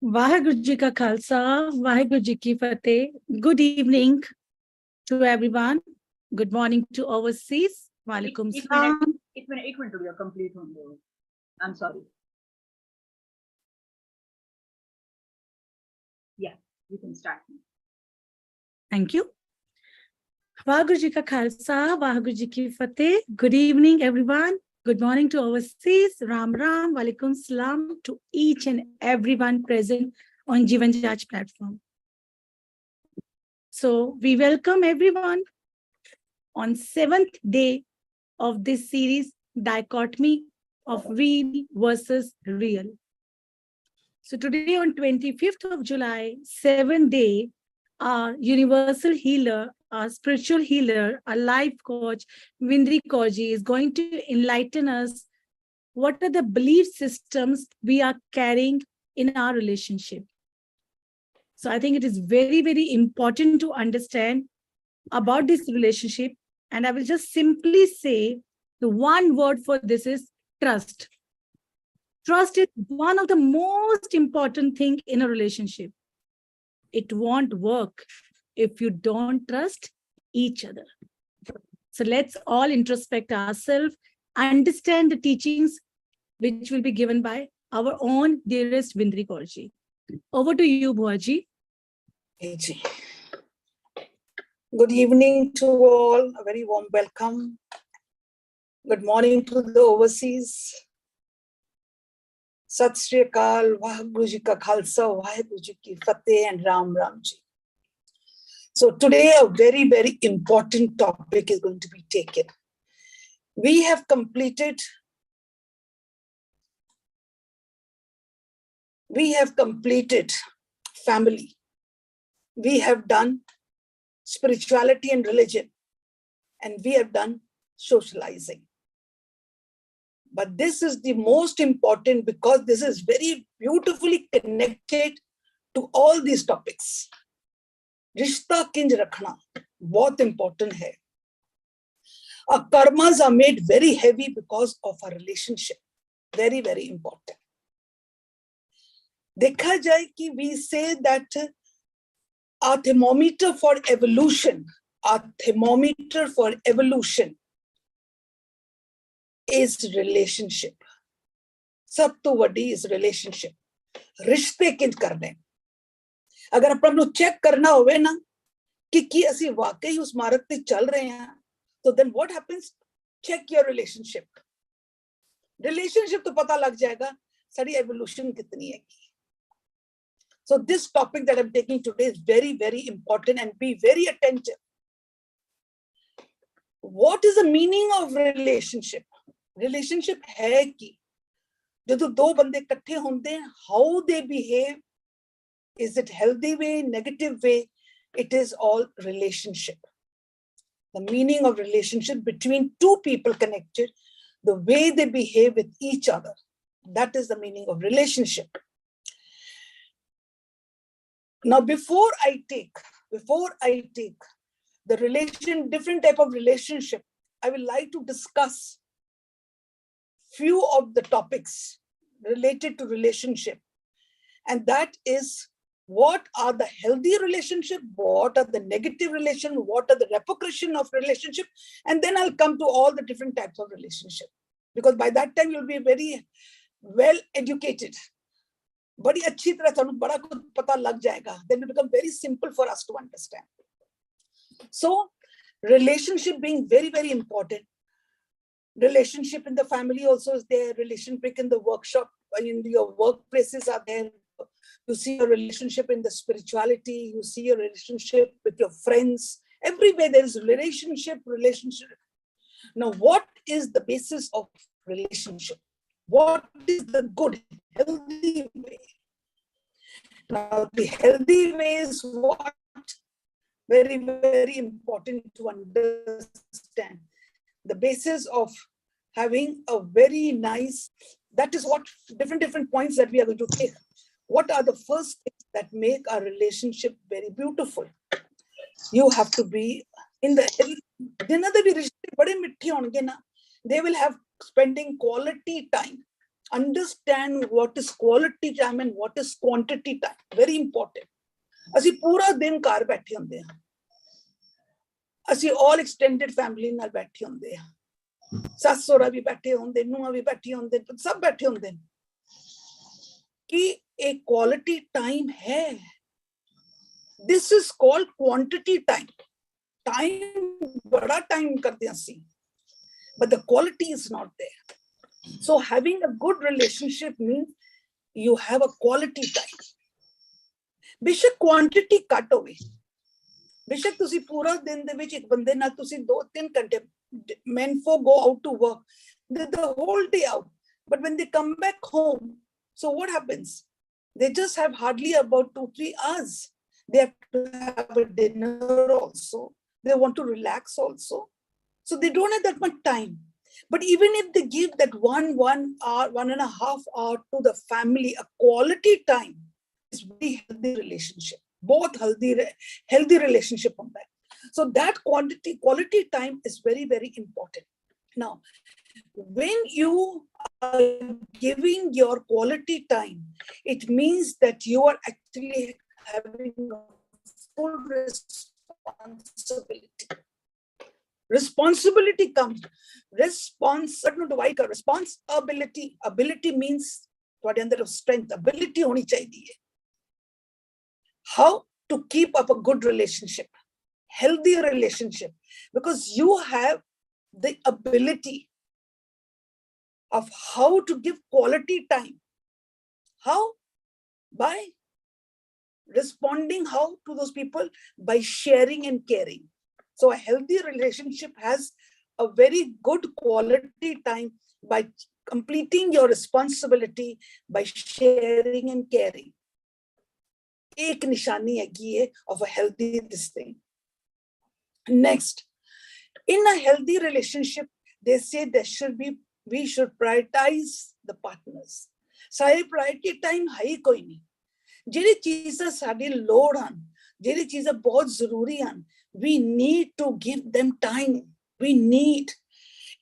Vaheguru Ji Ka Khalsa, Vaheguru Ji Ki Fateh. Good evening to everyone. Good morning to overseas. Walaikum salam. एक minute हो गया complete होने दो. I'm sorry. Yeah, you can start. Thank you. Vaheguru Ji Ka Khalsa, Vaheguru Ji Ki Fateh. Good evening, everyone. Good morning to overseas. Ram Ram, Walaikum Salam to each and everyone present on Jeevan Jaj platform. So we welcome everyone on 7th day of this series, Dichotomy of Real versus Real. So today on 25th of July, 7th day, our universal healer, our spiritual healer, our life coach, Vindri Kaurji, is going to enlighten us what are the belief systems we are carrying in our relationship. So I think it is very, very important to understand about this relationship. And I will just simply say the one word for this is trust. Trust is one of the most important thing in a relationship. It won't work if you don't trust each other. So let's all introspect ourselves, understand the teachings which will be given by our own dearest Vindri Kaurji. Over to you, Bhuaji. Good evening to all. A very warm welcome. Good morning to the overseas. Sat Sri Akal, Vaheguru Ji Ka Khalsa, Vaheguru Ji Ki Fateh, and Ram Ram Ji. So today a very, very important topic is going to be taken. We have completed family. We have done spirituality and religion, and we have done socializing. But this is the most important because this is very beautifully connected to all these topics. Rishta kinj rakhna, bahut important hai. Our karmas are made very heavy because of our relationship. Very, very important. Dekha jai ki we say that our thermometer for evolution is relationship. Sab to vadi is relationship. Rishte kinj karne. अगर अपन को check करना होवे ना कि ਅਸੀਂ वाकई उस मार्ग पे चल रहे हैं, तो then what happens? Check your relationship. Relationship तो पता लग जाएगा सारी evolution कितनी है. So this topic that I'm taking today is very, very important, and be very attentive. What is the meaning of relationship? Relationship है कि जो दो बंदे इकट्ठे होते हैं, how they behave, is it healthy way, negative way? It is all relationship. The meaning of relationship between two people connected, the way they behave with each other. That is the meaning of relationship. Now, before I take the different type of relationship, I would like to discuss few of the topics related to relationship. And that is, what are the healthy relationship, what are the negative relation, what are the repercussion of relationship, and then I'll come to all the different types of relationship. Because by that time you'll be very well educated. बड़ी अच्छी तरह से बड़ा कुछ पता लग जाएगा. Then it become very simple for us to understand. So relationship being very, very important. Relationship in the family also is there. Relationship in the workshop, in your workplaces are there. You see your relationship in the spirituality. You see your relationship with your friends. Everywhere there is relationship. Now, what is the basis of relationship? What is the good, healthy way? Now, the healthy way is what? Very, very important to understand. The basis of having a very nice, that is what different points that we are going to take. What are the first things that make our relationship very beautiful? You have to be in the, they will have spending quality time. Understand what is quality time and what is quantity time. Very important. ਅਸੀਂ ਪੂਰਾ ਦਿਨ ਘਰ ਬੈਠੇ ਹੁੰਦੇ ਹਾਂ, ਅਸੀਂ all extended family ਨਾਲ ਬੈਠੇ ਹੁੰਦੇ ਹਾਂ, ਸੱਸ ਸਹੁਰਾ ਵੀ ਬੈਠੇ ਹੁੰਦੇ, ਨੂੰਹਾਂ ਵੀ ਬੈਠੇ ਹੁੰਦੇ, ਸਭ ਬੈਠੇ ਹੁੰਦੇ ਨੇ ਕਿ ਇਹ quality time ਹੈ. This is called quantity time. Time bada time ਕਰਦੇ ਹਾਂ ਅਸੀਂ, but the quality is not there. So having a good relationship means you have a quality time. बेशक quantity ਘੱਟ ਹੋਵੇ, बेशक ਤੁਸੀਂ ਪੂਰਾ ਦਿਨ ਦੇ ਵਿੱਚ ਇੱਕ ਬੰਦੇ ਨਾਲ ਤੁਸੀਂ 2-3 ਘੰਟੇ, men folk go out to work the whole day out, but when they come back home, so what happens? They just have hardly about 2-3 hours. They have to have a dinner also, they want to relax also, so they don't have that much time. But even if they give that 1 hour, 1.5 hour to the family, a quality time, is very healthy relationship. Both healthy relationship on that. So that quality time is very, very important. Now, when you are giving your quality time, it means that you are actually having a full responsibility. Responsibility comes. Responsibility. Ability means ਤੁਹਾਡੇ ਅੰਦਰ strength, ability ਹੋਣੀ ਚਾਹੀਦੀ ਹੈ. How to keep up a good relationship, healthy relationship, because you have the ability of how to give quality time. How? By responding how to those people? By sharing and caring. So a healthy relationship has a very good quality time by completing your responsibility, by sharing and caring. एक निशानी है of a healthy this thing. Next, in a healthy relationship, they say we should prioritize the partners. सारे priority time है ही कोई नहीं. ਜਿਹੜੀ ਚੀਜ਼ਾਂ ਸਾਡੀ ਲੋੜ ਹਨ, ਜਿਹੜੀ ਚੀਜ਼ਾਂ ਬਹੁਤ ਜ਼ਰੂਰੀ ਹਨ, we need to give them time. We need.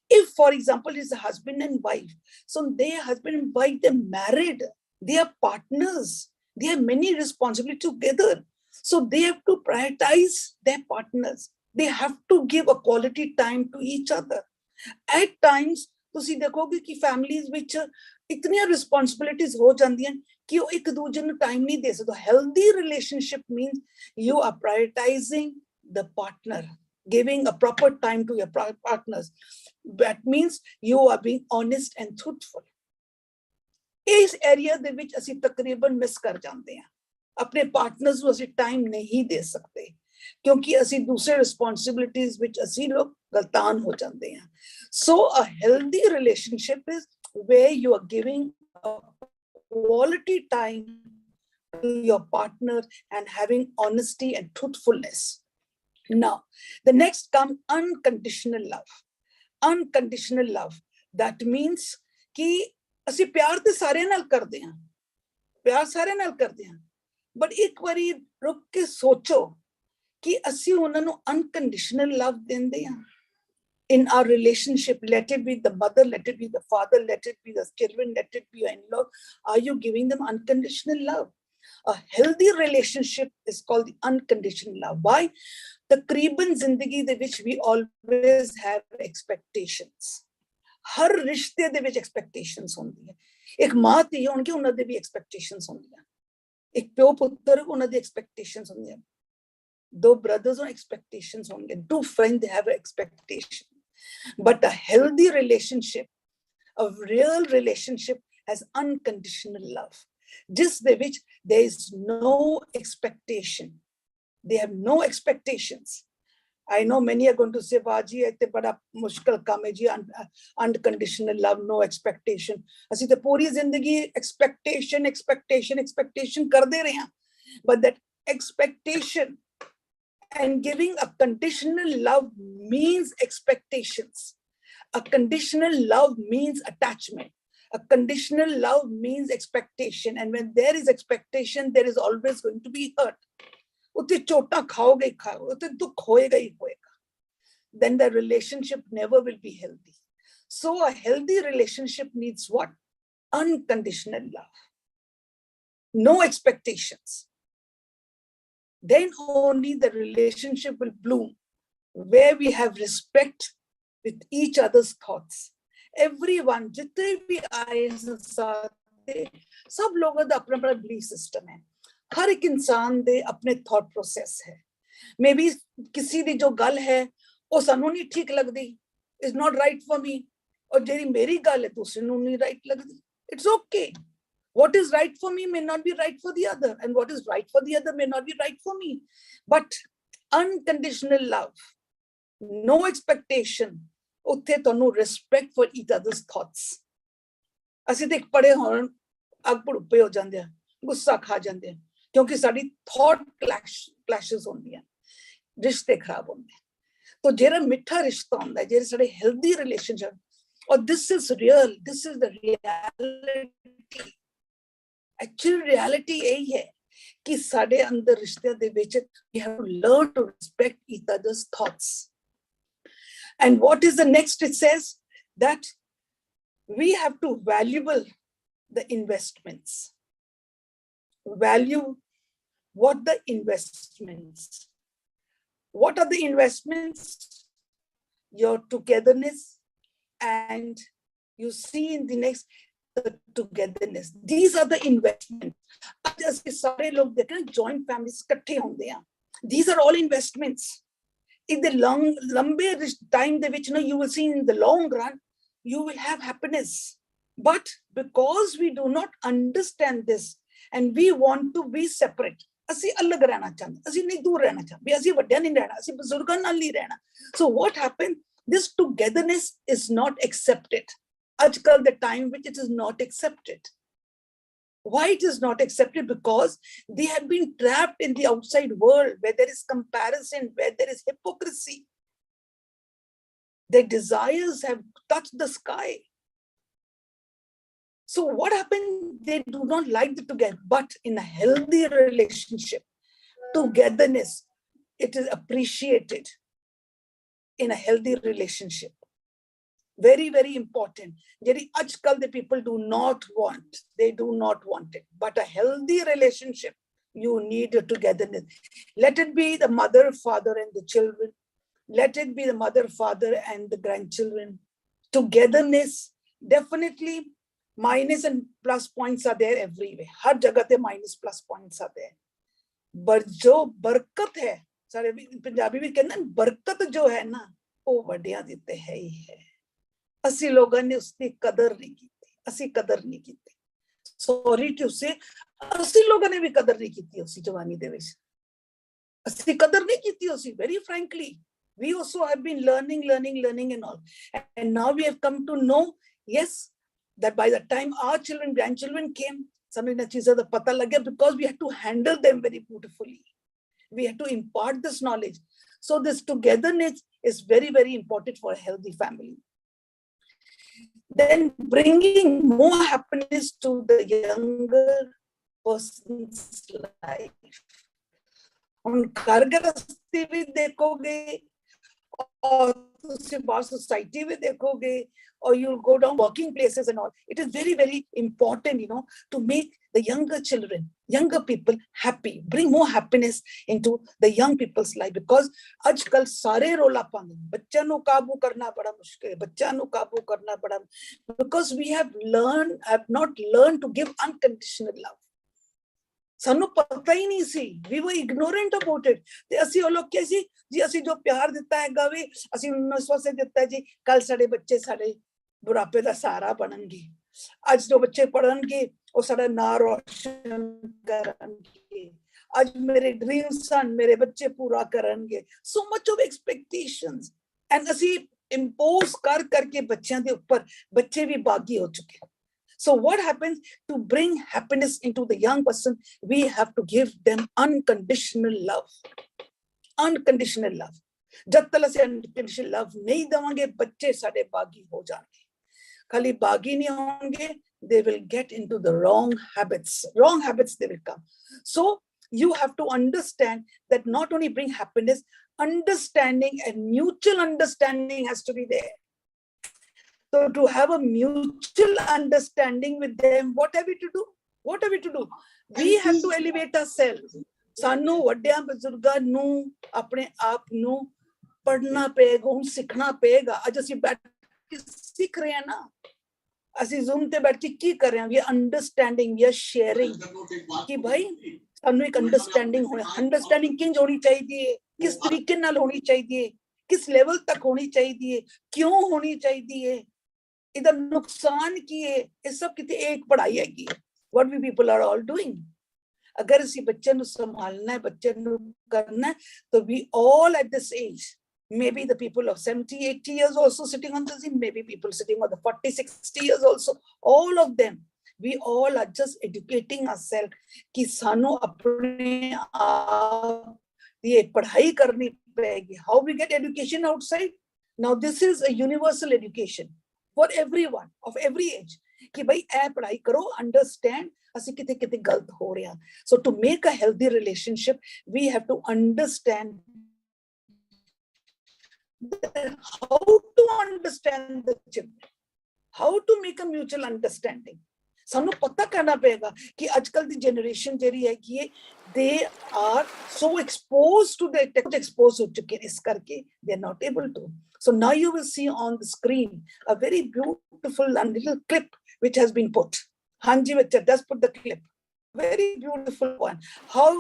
If, for example, it's a husband and wife, so their husband and wife, they're married, they are partners, they have many responsibilities together. So they have to prioritize their partners. They have to give a quality time to each other. At times, ਤੁਸੀਂ ਦੇਖੋਗੇ ਕਿ families ਵਿੱਚ ਇਤਨੀਆਂ responsibilities ਹੋ ਜਾਂਦੀਆਂ ਕਿ ਉਹ ਇੱਕ ਦੂਜੇ ਨੂੰ time ਨਹੀਂ ਦੇ ਸਕਦੇ. Healthy relationship means you are prioritizing the partner, giving a proper time to your partners. That means you are being honest and truthful. ਇਸ ਏਰੀਆ ਦੇ ਵਿੱਚ ਅਸੀਂ ਤਕਰੀਬਨ ਮਿਸ ਕਰ ਜਾਂਦੇ ਹਾਂ. ਆਪਣੇ ਪਾਰਟਨਰਸ ਨੂੰ ਅਸੀਂ ਟਾਈਮ ਨਹੀਂ ਦੇ ਸਕਦੇ ਕਿਉਂਕਿ ਅਸੀਂ ਦੂਸਰੇ ਰਿਸਪੌਂਸਿਬਿਲਿਟੀਜ਼ ਵਿੱਚ ਅਸੀਂ ਲੋਕ ਗਲਤਾਨ ਹੋ ਜਾਂਦੇ ਹਾਂ. So a healthy relationship is where you are giving a quality time to your partner and having honesty and truthfulness. Now, the next comes unconditional love. Unconditional love. That means कि ਅਸੀਂ ਪਿਆਰ ਤੇ ਸਾਰਿਆਂ ਨਾਲ ਕਰਦੇ ਹਾਂ, ਪਿਆਰ ਸਾਰਿਆਂ ਨਾਲ ਕਰਦੇ ਹਾਂ, ਬਟ ਇੱਕ ਵਾਰੀ ਰੁਕ ਕੇ ਸੋਚੋ ਕਿ ਅਸੀਂ ਉਹਨਾਂ ਨੂੰ unconditional love ਦਿੰਦੇ ਹਾਂ. In our relationship, let it be the mother, let it be the father, let it be the children, let it be your in-law, are you giving them unconditional love? A healthy relationship is called the unconditional love. Why? तकरीबन जिंदगी ਦੇ ਵਿੱਚ we always have expectations. हर रिश्ते ਦੇ ਵਿੱਚ expectations ਹੁੰਦੀਆਂ. ਇੱਕ ਮਾਂ ਧੀ ਹੋਣਗੇ ਉਹਨਾਂ ਦੇ ਵੀ expectations ਹੁੰਦੀਆਂ. ਇੱਕ ਪਿਓ ਪੁੱਤਰ ਉਹਨਾਂ ਦੀ expectations ਹੁੰਦੀਆਂ. ਦੋ brothers on expectations ਹੋਣਗੇ. Two friends they have expectations. But a healthy relationship, a real relationship has unconditional love. Just the which there is no expectation. They have no expectations. I know many are going to say, Baji, it's bada mushkil kaam hai ji, unconditional love, no expectation. Asi to puri zindagi expectation karde rahe hain. But that expectation and giving a conditional love means expectations. A conditional love means attachment. A conditional love means expectation. And when there is expectation, there is always going to be hurt. Utte chota khaoge hi khaoge, utte dukh hoega hi hoega. Then the relationship never will be healthy. So a healthy relationship needs what? unconditional love, no expectations, then only the relationship will bloom, where we have respect with each other's thoughts. Everyone, जितने भी आए संसार दे, सब लोगों का अपना अपना belief system है. हर एक इंसान दे अपने thought process है. Maybe किसी दी जो गल है, वो सानू नहीं ठीक लगदी, is not right for me. और जेरी मेरी गल है, दूसरे नू नहीं right लगदी. It's okay. What is right for me may not be right for the other, and what is right for the other may not be right for me. But unconditional love, no expectation, उत्थे तोनू respect for each other's thoughts. ਅਸੀਂ ਤੇ ਪੜੇ ਹੋਣ ਅੱਗ ਭੜੁੱਪੇ ਹੋ ਜਾਂਦੇ ਆ, ਗੁੱਸਾ ਖਾ ਜਾਂਦੇ ਆ, ਕਿਉਂਕਿ ਸਾਡੀ thought clashes ਹੁੰਦੀਆਂ, ਰਿਸ਼ਤੇ ਖਰਾਬ ਹੁੰਦੇ. तो ਜਿਹੜਾ ਮਿੱਠਾ ਰਿਸ਼ਤਾ ਹੁੰਦਾ ਹੈ, ਜਿਹੜੇ ਸਾਡੇ healthy relationship, or this is real, this is the reality. Actual reality यही है कि साडे अंदर रिश्ते दे विच we have to learn to respect each other's thoughts. And what is the next? It says that we have to value the investments. Value what the investments. What are the investments? Your togetherness, and you see in the next, the togetherness. These are the investments. आज ਅਸੀਂ ਸਾਰੇ ਲੋਕ ਦੇਖ ਰਹੇ joint families ਇਕੱਠੇ ਹੁੰਦੇ ਆ. These are all investments. In the ਲੰਬੇ time ਦੇ ਵਿੱਚ, you will see in the long run, you will have happiness. But because we do not understand this and we want to be separate, ਅਸੀਂ ਅਲੱਗ ਰਹਿਣਾ ਚਾਹੁੰਦੇ, ਅਸੀਂ ਨਹੀਂ ਦੂਰ ਰਹਿਣਾ ਚਾਹੁੰਦੇ, ਅਸੀਂ ਵੱਡਿਆਂ ਨਹੀਂ ਰਹਿਣਾ, ਅਸੀਂ ਬਜ਼ੁਰਗਾਂ ਨਾਲ ਨਹੀਂ ਰਹਿਣਾ. So what happened? This togetherness is not accepted. Ajkal the time which it is not accepted. Why it is not accepted? Because they have been trapped in the outside world where there is comparison, where there is hypocrisy. Their desires have touched the sky. So what happened? They do not like the together, but in a healthy relationship, togetherness, it is appreciated in a healthy relationship. Very, very important. Jeri ajkal the people do not want. They do not want it. But a healthy relationship, you need a togetherness. Let it be the mother, father, and the children. Let it be the mother, father, and the grandchildren. Togetherness, definitely minus and plus points are there everywhere. Har jagah te minus plus points are there. But jo barkat hai, sare Punjabi mein kehna barkat jo hai na, wo vadiyan ditte hai hi hai. ਅਸੀਂ ਲੋਕਾਂ ਨੇ ਉਸਦੀ ਕਦਰ ਨਹੀਂ ਕੀਤੀ, ਅਸੀਂ ਕਦਰ ਨਹੀਂ ਕੀਤੀ. ਸੌਰੀ ਟੂ ਸੇ, ਅਸੀਂ ਲੋਕਾਂ ਨੇ ਵੀ ਕਦਰ ਨਹੀਂ ਕੀਤੀ ਉਸੇ ਜਵਾਨੀ ਦੇ ਵਿੱਚ, ਅਸੀਂ ਕਦਰ ਨਹੀਂ ਕੀਤੀ ਉਸੇ. Very frankly, we also have been learning and all, and now we have come to know, yes, that by the time our children, grandchildren came, ਸਾਨੂੰ ਇਹਨਾਂ ਚੀਜ਼ਾਂ ਦਾ ਪਤਾ ਲੱਗਿਆ, because we had to handle them very beautifully. We had to impart this knowledge. So this togetherness is very, very important for a healthy family. Then bringing more happiness to the younger person's life. On घर गृहस्थी भी देखोगे, और उसके बाद society भी देखोगे, or you'll go down working places and all. It is very, very important, to make the younger children, younger people happy. Bring more happiness into the young people's life, because आजकल सारे रोला पांदे, बच्चों ਨੂੰ काबू करना बड़ा मुश्किल है, बच्चों ਨੂੰ काबू करना बड़ा, because we have not learned to give unconditional love. ਸਾਨੂੰ ਪਤਾ ਹੀ ਨਹੀਂ ਸੀ, we were ignorant about it. ਤੇ ਅਸੀਂ ਉਹ ਲੋਕ ਕਿਹਾ ਸੀ ਜੀ, ਅਸੀਂ ਜੋ ਪਿਆਰ ਦਿੱਤਾ ਹੈਗਾ ਵੀ ਅਸੀਂ ਉਹਨਾਂ ਨੂੰ ਸਵਾਸੇ ਦਿੱਤਾ ਜੀ, ਕੱਲ ਸਾਡੇ ਬੱਚੇ ਸਾਡੇ ਬੁਢਾਪੇ ਦਾ ਸਹਾਰਾ ਬਣਨਗੇ, ਅੱਜ ਜੋ ਬੱਚੇ ਪੜਨਗੇ ਉਹ ਸਾਡਾ ਨਾਂ ਰੋਸ਼ਨ ਕਰਨਗੇ, ਅੱਜ ਮੇਰੇ ਡ੍ਰੀਮਸ ਹਨ, ਮੇਰੇ ਬੱਚੇ ਪੂਰਾ ਕਰਨਗੇ. so much of expectations, and ਅਸੀਂ impose ਕਰਕੇ ਬੱਚਿਆਂ ਦੇ ਉੱਪਰ, ਬੱਚੇ ਵੀ ਬਾਗੀ ਹੋ ਚੁੱਕੇ. So what happens? To bring happiness into the young person, we have to give them unconditional love. Unconditional love. जब तक ਅਸੀਂ unconditional love नहीं देवांगे, बच्चे साडे बागी हो जाएंगे. खाली बागी नहीं होंगे, they will get into the wrong habits. Wrong habits they will come. So you have to understand that not only bring happiness, understanding and mutual understanding has to be there. So to have a mutual understanding with them, what have we to do? What have we to do? We have to elevate ourselves. ਸਾਨੂੰ ਵੱਡਿਆਂ ਬਜ਼ੁਰਗਾਂ ਨੂੰ ਆਪਣੇ ਆਪ ਨੂੰ ਪੜ੍ਹਨਾ ਪਏਗਾ, ਹੁਣ ਸਿੱਖਣਾ ਪਏਗਾ। ਅੱਜ ਅਸੀਂ ਬੈਠ ਕੇ ਸਿੱਖ ਰਹੇ ਹਾਂ ਨਾ, ਅਸੀਂ ਜ਼ੂਮ ਤੇ ਬੈਠ ਕੇ ਕੀ ਕਰ ਰਹੇ ਹਾਂ? ਵੀ ਅੰਡਰਸਟੈਂਡਿੰਗ ਜਾਂ ਸ਼ੇਅਰਿੰਗ ਕਿ ਭਾਈ ਸਾਨੂੰ ਇੱਕ ਅੰਡਰਸਟੈਂਡਿੰਗ ਹੋਣੀ। ਅੰਡਰਸਟੈਂਡਿੰਗ ਕਿੰਜ ਹੋਣੀ ਚਾਹੀਦੀ ਹੈ, ਕਿਸ ਤਰੀਕੇ ਨਾਲ ਹੋਣੀ ਚਾਹੀਦੀ ਹੈ, ਕਿਸ ਲੈਵਲ ਤੱਕ ਹੋਣੀ ਚਾਹੀਦੀ ਹੈ, ਕਿਉਂ ਹੋਣੀ ਚਾਹੀਦੀ ਹੈ, ਇਹਦਾ ਨੁਕਸਾਨ ਕੀ ਹੈ, ਇਹ ਸਭ ਕਿਤੇ ਇੱਕ ਪੜ੍ਹਾਈ ਹੈਗੀ। what we people are all doing। ਅਗਰ ਅਸੀਂ ਬੱਚੇ ਨੂੰ ਸੰਭਾਲਣਾ ਹੈ, ਬੱਚੇ ਨੂੰ ਕਰਨਾ ਹੈ, ਤਾਂ we all at this age, maybe the people of 70, 80 years also sitting on the Zoom, maybe people sitting on the 40, 60 years also, all of them, we all are just educating ourselves कि ਸਾਨੂੰ ਆਪਣੇ ਆਪ ਦੀ ਪੜ੍ਹਾਈ ਕਰਨੀ ਪਏਗੀ। How we get education outside? Now this is a universal education for everyone of every age कि भाई ਇਹ ਪੜ੍ਹਾਈ ਕਰੋ, understand ਅਸੀਂ ਕਿਤੇ ਕਿਤੇ ਗਲਤ ਹੋ ਰਹੇ ਹਾਂ। So to make a healthy relationship, we have to understand how to understand the children, how to make a mutual understanding। ਸਾਨੂੰ ਪਤਾ ਕਰਨਾ ਪਏਗਾ ਕਿ ਅੱਜਕੱਲ ਦੀ ਜਨਰੇਸ਼ਨ ਜਿਹੜੀ ਹੈਗੀ ਹੈ, they are so exposed to the tech, exposed ਹੋ ਚੁੱਕੇ ਇਸ ਕਰਕੇ they are not able to। So now you will see on the screen a very beautiful and little clip which has been put। Hanji bacha, just put the clip, very beautiful one, how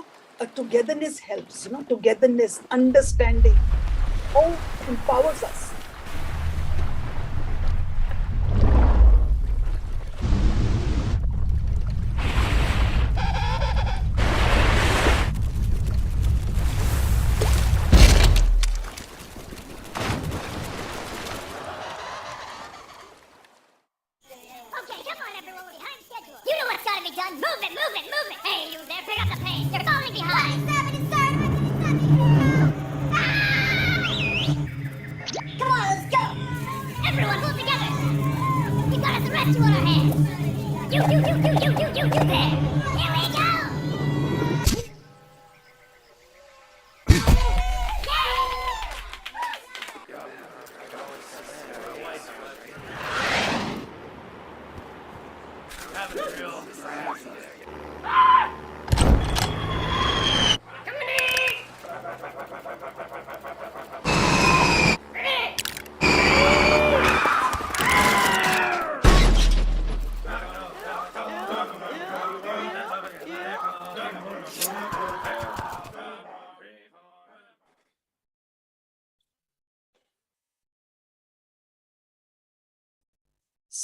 a togetherness helps, togetherness, understanding, how it empowers us। Okay, come on, everyone, we're behind schedule. You know what's gotta be done. Move it, move it, move it. Hey, you there, pick up the pace. You're falling behind. 27 sir. Come on, let's go. Everyone, pull together. We got a rescue on our hands. You there. Here we go.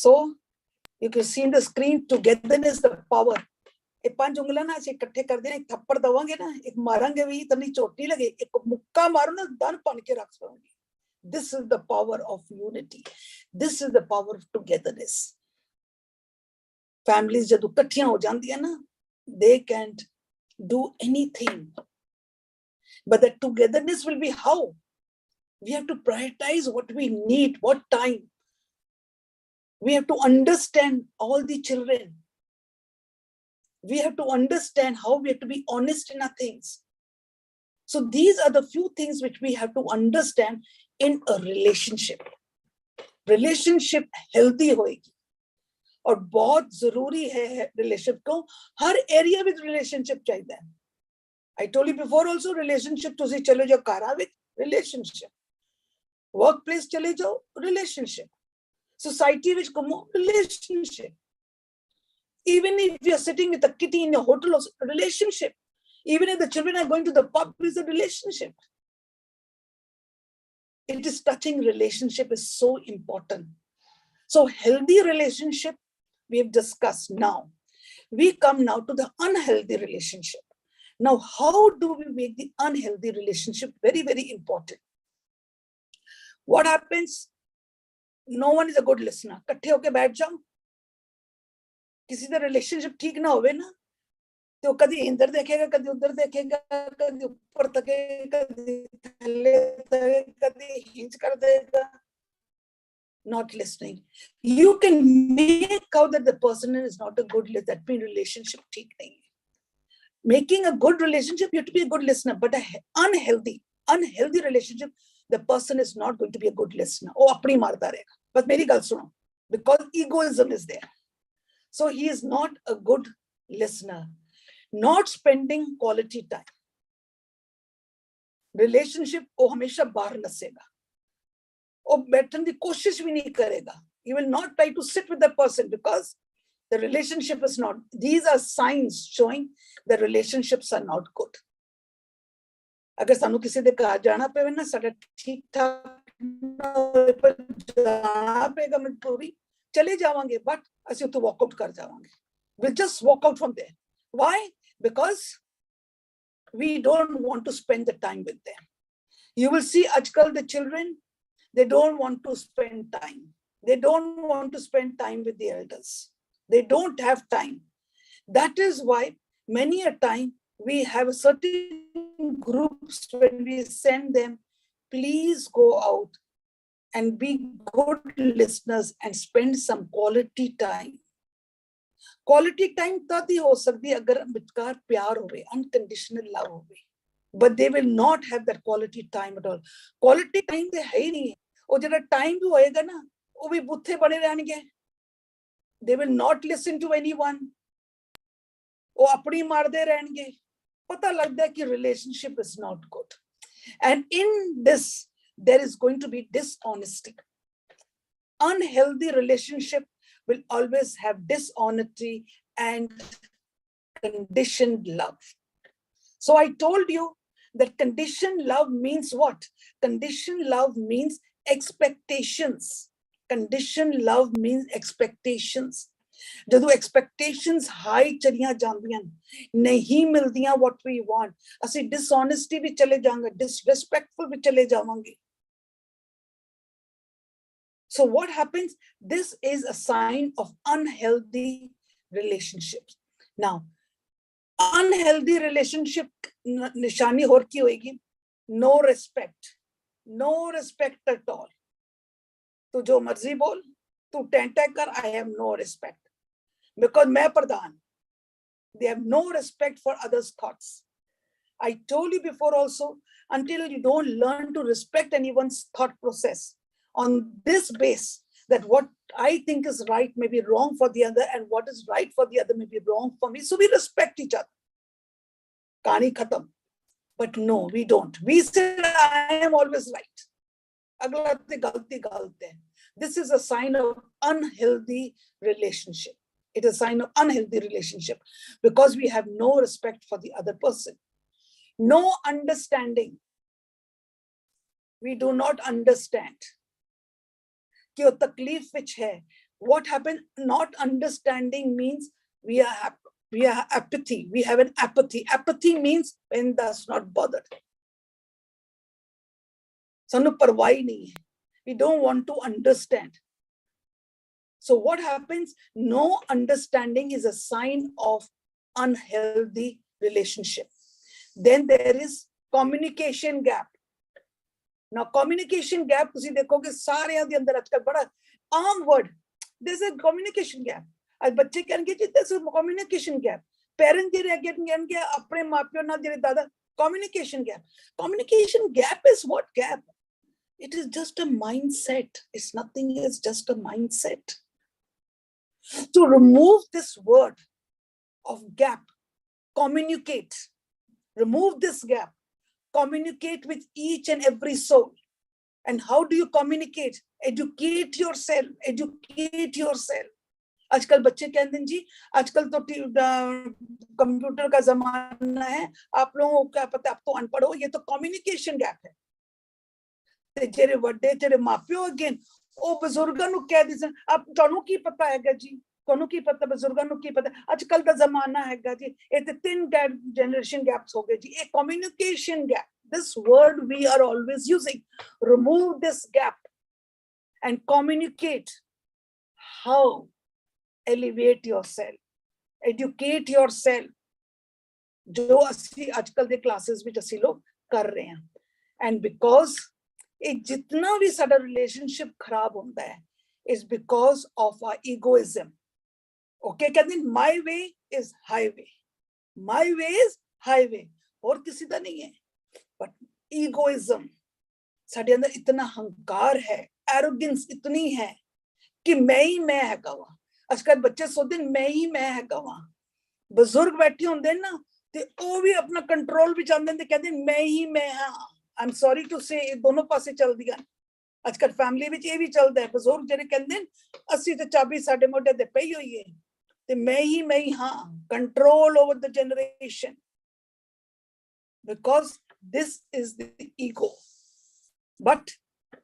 So you can see in the screen, togetherness the power। ਇਹ ਪੰਜ ਉਂਗਲਾਂ ਨਾ ਅਸੀਂ ਇਕੱਠੇ ਕਰਦੇ ਹਾਂ, ਇੱਕ ਥੱਪੜ ਦਵਾਂਗੇ ਨਾ, ਇੱਕ ਮਾਰਾਂਗੇ ਵੀ ਤਾਂ ਨਹੀਂ ਚੋਟੀ ਲੱਗੇ, ਇੱਕ ਮੁੱਕਾ ਮਾਰੋ ਨਾ ਦਨ ਬਣ ਕੇ ਰੱਖ ਸਕੋਗੇ। This is the power of unity, this is the power of togetherness। families ਜਦੋਂ ਇਕੱਠੀਆਂ ਹੋ ਜਾਂਦੀਆਂ ਨਾ, they can't do anything, but the togetherness will be how we have to prioritize what we need, what time we have to understand all the children, we have to understand how we have to be honest in our things। So these are the few things which we have to understand in a relationship। relationship healthy होएगी और बहुत जरूरी है relationship को हर area with relationship चाहिए। I told you before also, relationship तुसी चले जाओ कारा with relationship, workplace चले जाओ relationship, society which come relationship, even if you are sitting with a kitty in a hotel, relationship, even if the children are going to the pub, is a relationship। it is touching relationship is so important। So healthy relationship we have discussed। Now we come now to the unhealthy relationship। Now how do we make the unhealthy relationship very, very important? What happens? No one is a good listener। इकट्ठे होके बैठ जाओ, किसी का relationship ठीक ना होवे ना, तो कभी इधर देखेगा, कभी उधर देखेगा, कभी ऊपर तकेगा, कभी थल्ले तकेगा, कभी हिंच कर देगा। Not listening, you can make out that the person is not a good listener, that means relationship ठीक नहीं है। Making a good relationship, you have to be a good listener, but an unhealthy relationship, the person is not going to be a good listener. Oh, apni marda rahega. But meri gal suno. Because egoism is there. So he is not a good listener. Not spending quality time. Relationship वो हमेशा बाहर नसेगा. वो बैठने की कोशिश भी नहीं करेगा. He will not try to sit with the person because the relationship is not. These are signs showing the relationships are not good. अगर सानू किसी दे घर जाना पे ना साडा ठीक ठाक पर जाना पेगा मजबूरी चले जावांगे but ਅਸੀਂ ਉੱਥੋਂ walk out कर जावांगे. We'll just walk out from there. Why? Because we don't want to spend the time with them. You will see ajkal the children, they don't want to spend time. They don't want to spend time with the elders. They don't have time. That is why many a time we have certain groups when we send them, please go out and be good listeners and spend some quality time. Quality time तद ही हो सकती है अगर विचार प्यार होवे, unconditional love होवे. But they will not have that quality time at all. Quality time they है ही नहीं है. और जरा time भी होएगा ना, वो भी बुत्थे बने रहेंगे. They will not listen to anyone. वो अपनी मारदे रहेंगे. पता लगता है कि relationship is not good. And in this, there is going to be dishonesty. Unhealthy relationship will always have dishonesty and conditioned love. So I told you that conditioned love means what? Conditioned love means expectations. Conditioned love means expectations. ਜਦੋਂ expectations high ਚਲੀਆਂ ਜਾਂਦੀਆਂ ਨਹੀਂ ਮਿਲਦੀਆਂ what we want, ਅਸੀਂ dishonesty ਵਿੱਚ ਚਲੇ ਜਾਵਾਂਗੇ, disrespectful ਵਿੱਚ ਚਲੇ ਜਾਵਾਂਗੇ. So what happens? This is a sign of unhealthy relationships. Now, unhealthy relationship nishani और की होएगी? No respect. No respect at all. तू जो मर्जी बोल, तू टेंटे कर, I have no respect. Because मैं प्रधान. They have no respect for others' thoughts. I told you before also, until you don't learn to respect anyone's thought process, on this base, that what I think is right may be wrong for the other, and what is right for the other may be wrong for me. So we respect each other. Kahani khatam. But no, we don't. We say, I am always right. Agla te galti galte. This is a sign of unhealthy relationship. It is a sign of unhealthy relationship because we have no respect for the other person. No understanding. We do not understand. कि वो तकलीफ which है. What happened? Not understanding means we are apathy. We have an apathy. Apathy means when that's not bothered. सानू परवाह नहीं है. We don't want to understand. So what happens? No understanding is a sign of unhealthy relationship. Then there is communication gap. Now, communication gap, तुसी देखोगे सारे दे अंदर आजकल बड़ा आम word. There's a communication gap. आज बच्चे कहेंगे जी there's a communication gap. Parents जे कहेंगे अपने मापियों नाल जेरे दादा communication gap. Communication gap is what gap? It is just a mindset. It's nothing else, just a mindset. To remove this word of gap, communicate. Remove this gap. Communicate with each and every soul. And how do you communicate? Educate yourself. Educate yourself. आजकल बच्चे कहते हैं जी आजकल तो computer का जमाना है, आप लोगों को क्या पता, आप तो अनपढ़ हो. ये तो कम्युनिकेशन गैप है. ते जेरे वड्डे तेरे मापियो अगेन ओ बुजुर्गां नु कह दिसन आप ਤੁਹਾਨੂੰ ਕੀ ਪਤਾ ਹੈਗਾ ਜੀ, ਤੁਹਾਨੂੰ ਕੀ ਪਤਾ, ਬਜ਼ੁਰਗਾਂ ਨੂੰ ਕੀ ਪਤਾ. ਅੱਜਕੱਲ ਦਾ ਜ਼ਮਾਨਾ ਹੈਗਾ ਜੀ, ਇਹ ਤੇ 3 generation gaps ਹੋ ਗਏ ਜੀ. ਇਹ communication gap, this word we are always using. Remove this gap and communicate. How? Elevate yourself, educate yourself. जो ਅਸੀਂ ਅੱਜਕੱਲ ਦੇ ਕਲਾसेस ਵਿੱਚ ਅਸੀਂ ਲੋਕ ਕਰ ਰਹੇ ਹਾਂ. And because ਇਹ ਜਿੰਨਾ ਵੀ ਸਾਡਾ ਰਿਲੇਸ਼ਨਸ਼ਿਪ ਖਰਾਬ ਹੁੰਦਾ ਹੈ is because of our egoism. Okay, कहते हैं my way is highway. My way is highway. और किसी का नहीं है. But egoism. साडे अंदर इतना हंकार है, एरोगेंस इतनी है कि मैं ही मैं हैगा वा। आजकल बच्चे सोचते मैं ही मैं हैगा वा। बुजुर्ग बैठे होंगे ना ते वो भी अपना कंट्रोल भी चाहते हैं, कहते मैं ही मैं हाँ। आई एम सॉरी टू से दोनों पासे चल दिया। आजकल फैमिली में ये भी चलता है, बुजुर्ग जेडे कहते हैं असी तो चाबी साडे मोढे ते पई हुई है ते मैं ही हाँ, control over the generation, because this is the ego. But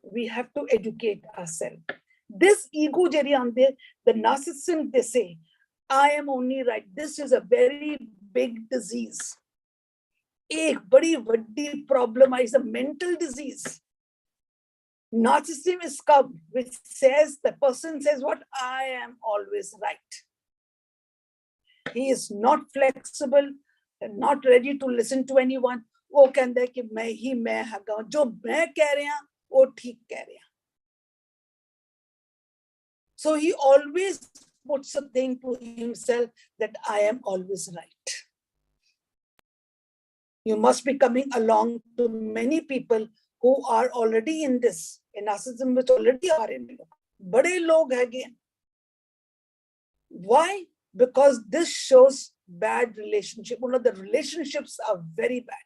we have to educate ourselves. This ego jeri aande, the narcissism, they say I am only right. This is a very big disease. एक बड़ी वड्डी problem is a mental disease. Narcissism is come, which says the person says what I am always right. He is not flexible, not ready to listen to anyone. वो कहता है कि मैं ही मैं हैगा, जो मैं कह रहा वो ठीक कह रहा. So he always puts a thing to himself that I am always right. You must be coming along to many people who are already in this, in narcissism, which already are in it. बड़े लोग हैं. Why? Because this shows bad relationship. One of the relationships are very bad.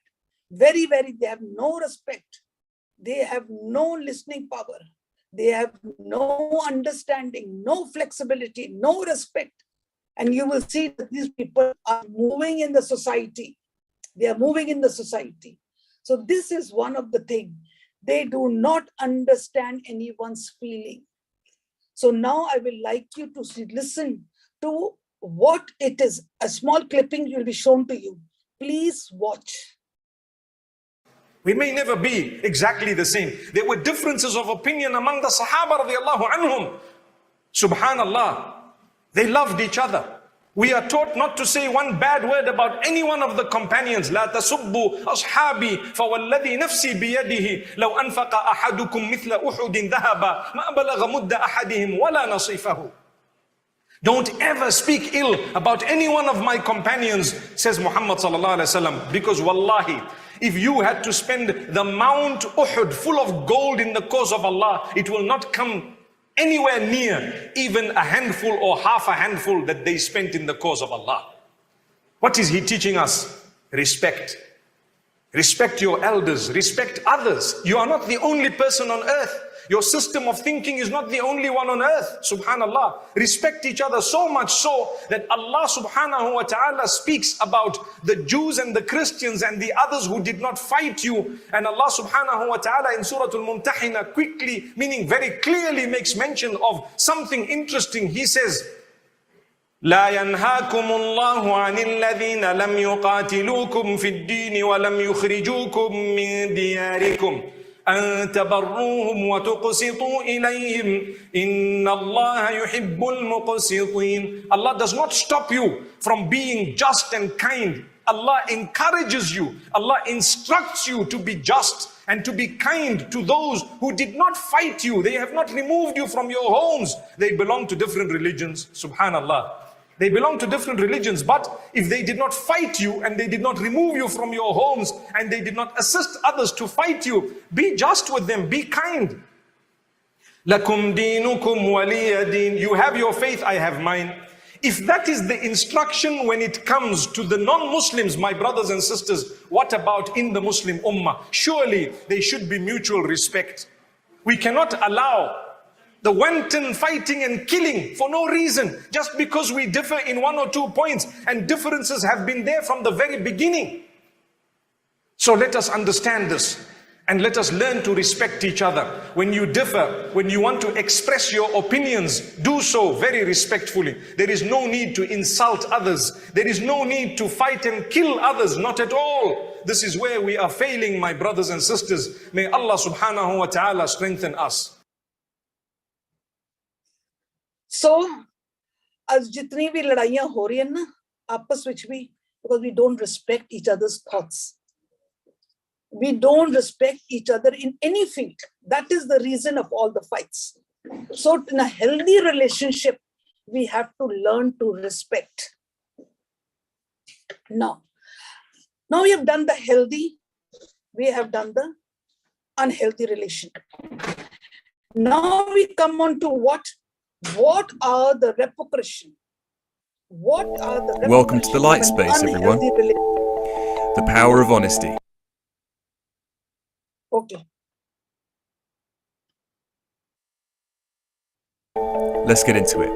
Very, very, they have no respect. They have no listening power. They have no understanding, no flexibility, no respect. And you will see that these people are moving in the society. They are moving in the society. So this is one of the things. They do not understand anyone's feeling. So now I will like you to listen to what it is. A small clipping will be shown to you. Please watch. We may never be exactly the same. There were differences of opinion among the Sahaba radiallahu anhum. Subhanallah. They loved each other. We are taught not to say one bad word about any one of the companions. لا تسبوا أصحابي فوالذي نفسي بيده لو أنفق أحدكم مثل أحد ذهبا ما بلغ مد أحدهم ولا نصيفه. Don't ever speak ill about any one of my companions, says Muhammad sallallahu alaihi wasallam, because wallahi, if you had to spend the Mount Uhud full of gold in the cause of Allah, it will not come anywhere near even a handful or half a handful that they spent in the cause of Allah. What is he teaching us? Respect. Respect your elders, respect others. You are not the only person on earth. Your system of thinking is not the only one on earth. Subhanallah. Respect each other so much so that Allah subhanahu wa ta'ala speaks about the Jews and the Christians and the others who did not fight you. And Allah subhanahu wa ta'ala in Surah Al-Mumtahina quickly, meaning very clearly, makes mention of something interesting. He says, لا ينهاكم الله عن الذين لم يقاتلوكم في الدين ولم يخرجوكم من دياركم أن تبروهم وتقسطوا إليهم إن الله يحب المقسطين. Allah does not stop you from being just and kind. Allah encourages you. Allah instructs you to be just and to be kind to those who did not fight you. They have not removed you from your homes. They belong to different religions. Subhanallah. They belong to different religions, but if they did not fight you and they did not remove you from your homes and they did not assist others to fight you, be just with them, be kind. لَكُمْ دِينُكُمْ وَلِيَ دِينِ. You have your faith, I have mine. If that is the instruction when it comes to the non-Muslims, my brothers and sisters, what about in the Muslim Ummah? Surely there should be mutual respect. We cannot allow the wanton fighting and killing for no reason, just because we differ in one or 2 points, and differences have been there from the very beginning. So let us understand this, and let us learn to respect each other. When you differ, when you want to express your opinions, do so very respectfully. There is no need to insult others. There is no need to fight and kill others, not at all. This is where we are failing, my brothers and sisters. May Allah subhanahu wa ta'ala strengthen us. So, as jitni bhi ladaiyan ho rahi hain na, aapas vich bhi, because we don't respect each other's thoughts. We don't respect each other in any field. That is the reason of all the fights. So, in a healthy relationship, we have to learn to respect. Now we have done the healthy, we have done the unhealthy relation. Now we come on to what are the repercussions? What are the repercussions Welcome to the light of an space, everyone. unhealthy relation? The power of honesty. Okay. Let's get into it.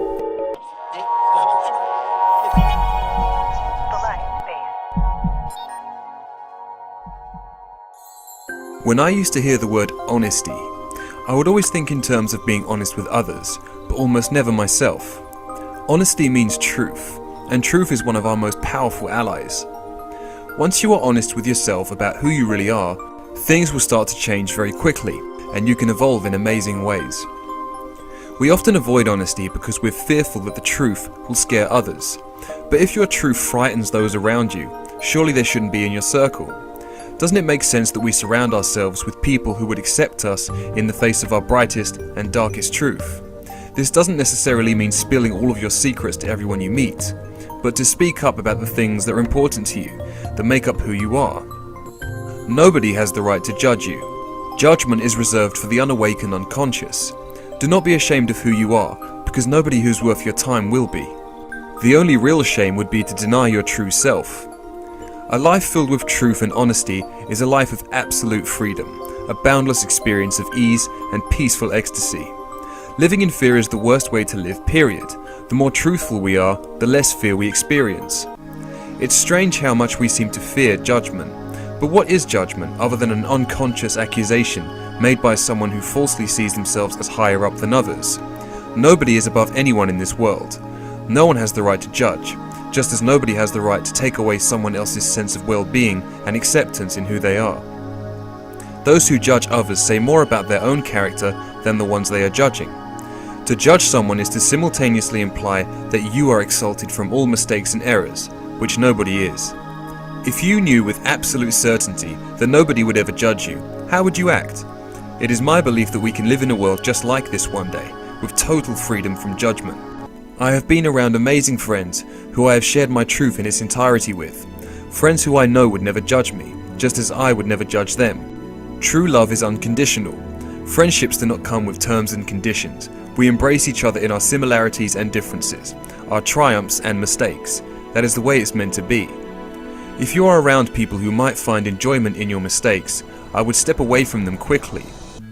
When I used to hear the word honesty, I would always think in terms of being honest with others, but almost never myself. Honesty means truth, and truth is one of our most powerful allies. Once you are honest with yourself about who you really are, things will start to change very quickly, and you can evolve in amazing ways. We often avoid honesty because we're fearful that the truth will scare others. But if your truth frightens those around you, surely they shouldn't be in your circle. Doesn't it make sense that we surround ourselves with people who would accept us in the face of our brightest and darkest truth? This doesn't necessarily mean spilling all of your secrets to everyone you meet, but to speak up about the things that are important to you, that make up who you are. Nobody has the right to judge you. Judgment is reserved for the unawakened unconscious. Do not be ashamed of who you are, because nobody who's worth your time will be. The only real shame would be to deny your true self. A life filled with truth and honesty is a life of absolute freedom, a boundless experience of ease and peaceful ecstasy. Living in fear is the worst way to live, period. The more truthful we are, the less fear we experience. It's strange how much we seem to fear judgment. But what is judgment other than an unconscious accusation made by someone who falsely sees themselves as higher up than others? Nobody is above anyone in this world. No one has the right to judge, just as nobody has the right to take away someone else's sense of well-being and acceptance in who they are. Those who judge others say more about their own character than the ones they are judging. To judge someone is to simultaneously imply that you are exalted from all mistakes and errors, which nobody is. If you knew with absolute certainty that nobody would ever judge you, how would you act? It is my belief that we can live in a world just like this one day, with total freedom from judgment. I have been around amazing friends who I have shared my truth in its entirety with. Friends who I know would never judge me, just as I would never judge them. True love is unconditional. Friendships do not come with terms and conditions. We embrace each other in our similarities and differences, our triumphs and mistakes. That is the way it's meant to be. If you are around people who might find enjoyment in your mistakes, I would step away from them quickly.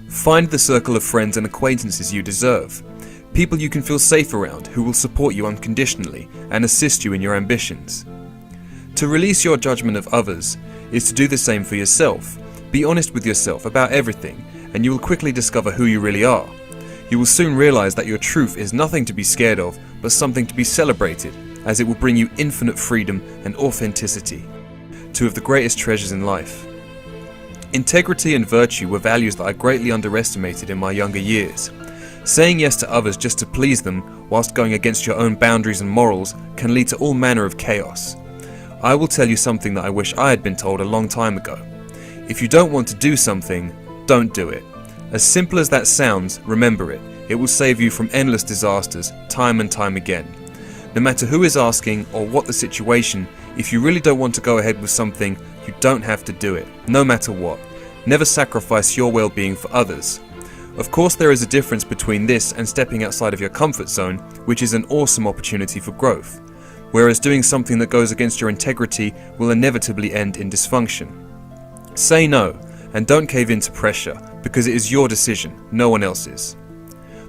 Find the circle of friends and acquaintances you deserve. People you can feel safe around who will support you unconditionally and assist you in your ambitions. To release your judgment of others is to do the same for yourself. Be honest with yourself about everything, and you will quickly discover who you really are. You will soon realize that your truth is nothing to be scared of, but something to be celebrated, as it will bring you infinite freedom and authenticity, two of the greatest treasures in life. Integrity and virtue were values that I greatly underestimated in my younger years. Saying yes to others just to please them, whilst going against your own boundaries and morals, can lead to all manner of chaos. I will tell you something that I wish I had been told a long time ago. If you don't want to do something, don't do it. As simple as that sounds, remember it. It will save you from endless disasters, time and time again. No matter who is asking or what the situation, if you really don't want to go ahead with something, you don't have to do it, no matter what. Never sacrifice your well-being for others. Of course, there is a difference between this and stepping outside of your comfort zone, which is an awesome opportunity for growth, whereas doing something that goes against your integrity will inevitably end in dysfunction. Say no, and don't cave into pressure, because it is your decision, no one else's.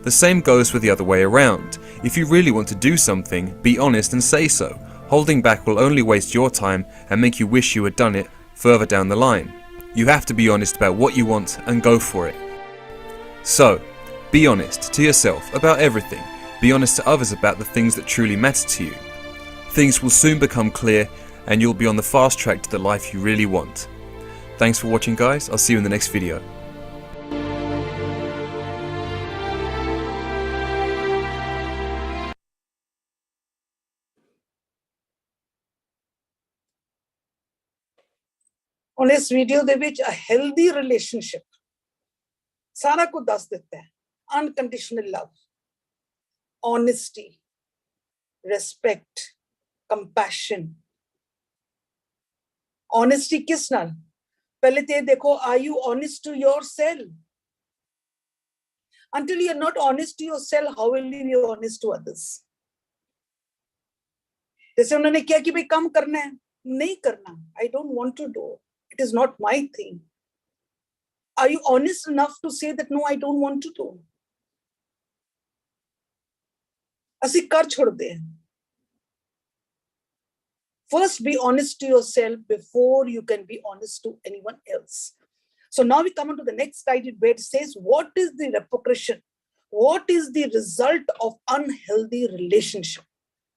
The same goes for the other way around. If you really want to do something, be honest and say so. Holding back will only waste your time and make you wish you had done it further down the line. You have to be honest about what you want and go for it. So, be honest to yourself about everything. Be honest to others about the things that truly matter to you. Things will soon become clear and you'll be on the fast track to the life you really want. Thanks for watching, guys. I'll see you in the next video. On ਇਸ video ਦੇ ਵਿੱਚ a healthy relationship ਸਾਰਾ ਕੁਝ ਦੱਸ ਦਿੱਤਾ ਹੈ. Unconditional love, honesty, respect, compassion. Honesty ਕਿਸ ਨਾਲ? पहले ते देखो, are you honest to yourself? Until you are not honest to yourself, how will you be honest to others? जैसे उन्होंने किया कि भाई काम करना है, नहीं करना, I don't want to do. It is not my thing. Are you honest enough to say that no, I don't want to do? ਅਸੀਂ ਕਰ ਛੋੜਦੇ ਹਾਂ. First, be honest to yourself before you can be honest to anyone else. So now we come on to the next slide where it says, what is the repercussion? What is the result of unhealthy relationship?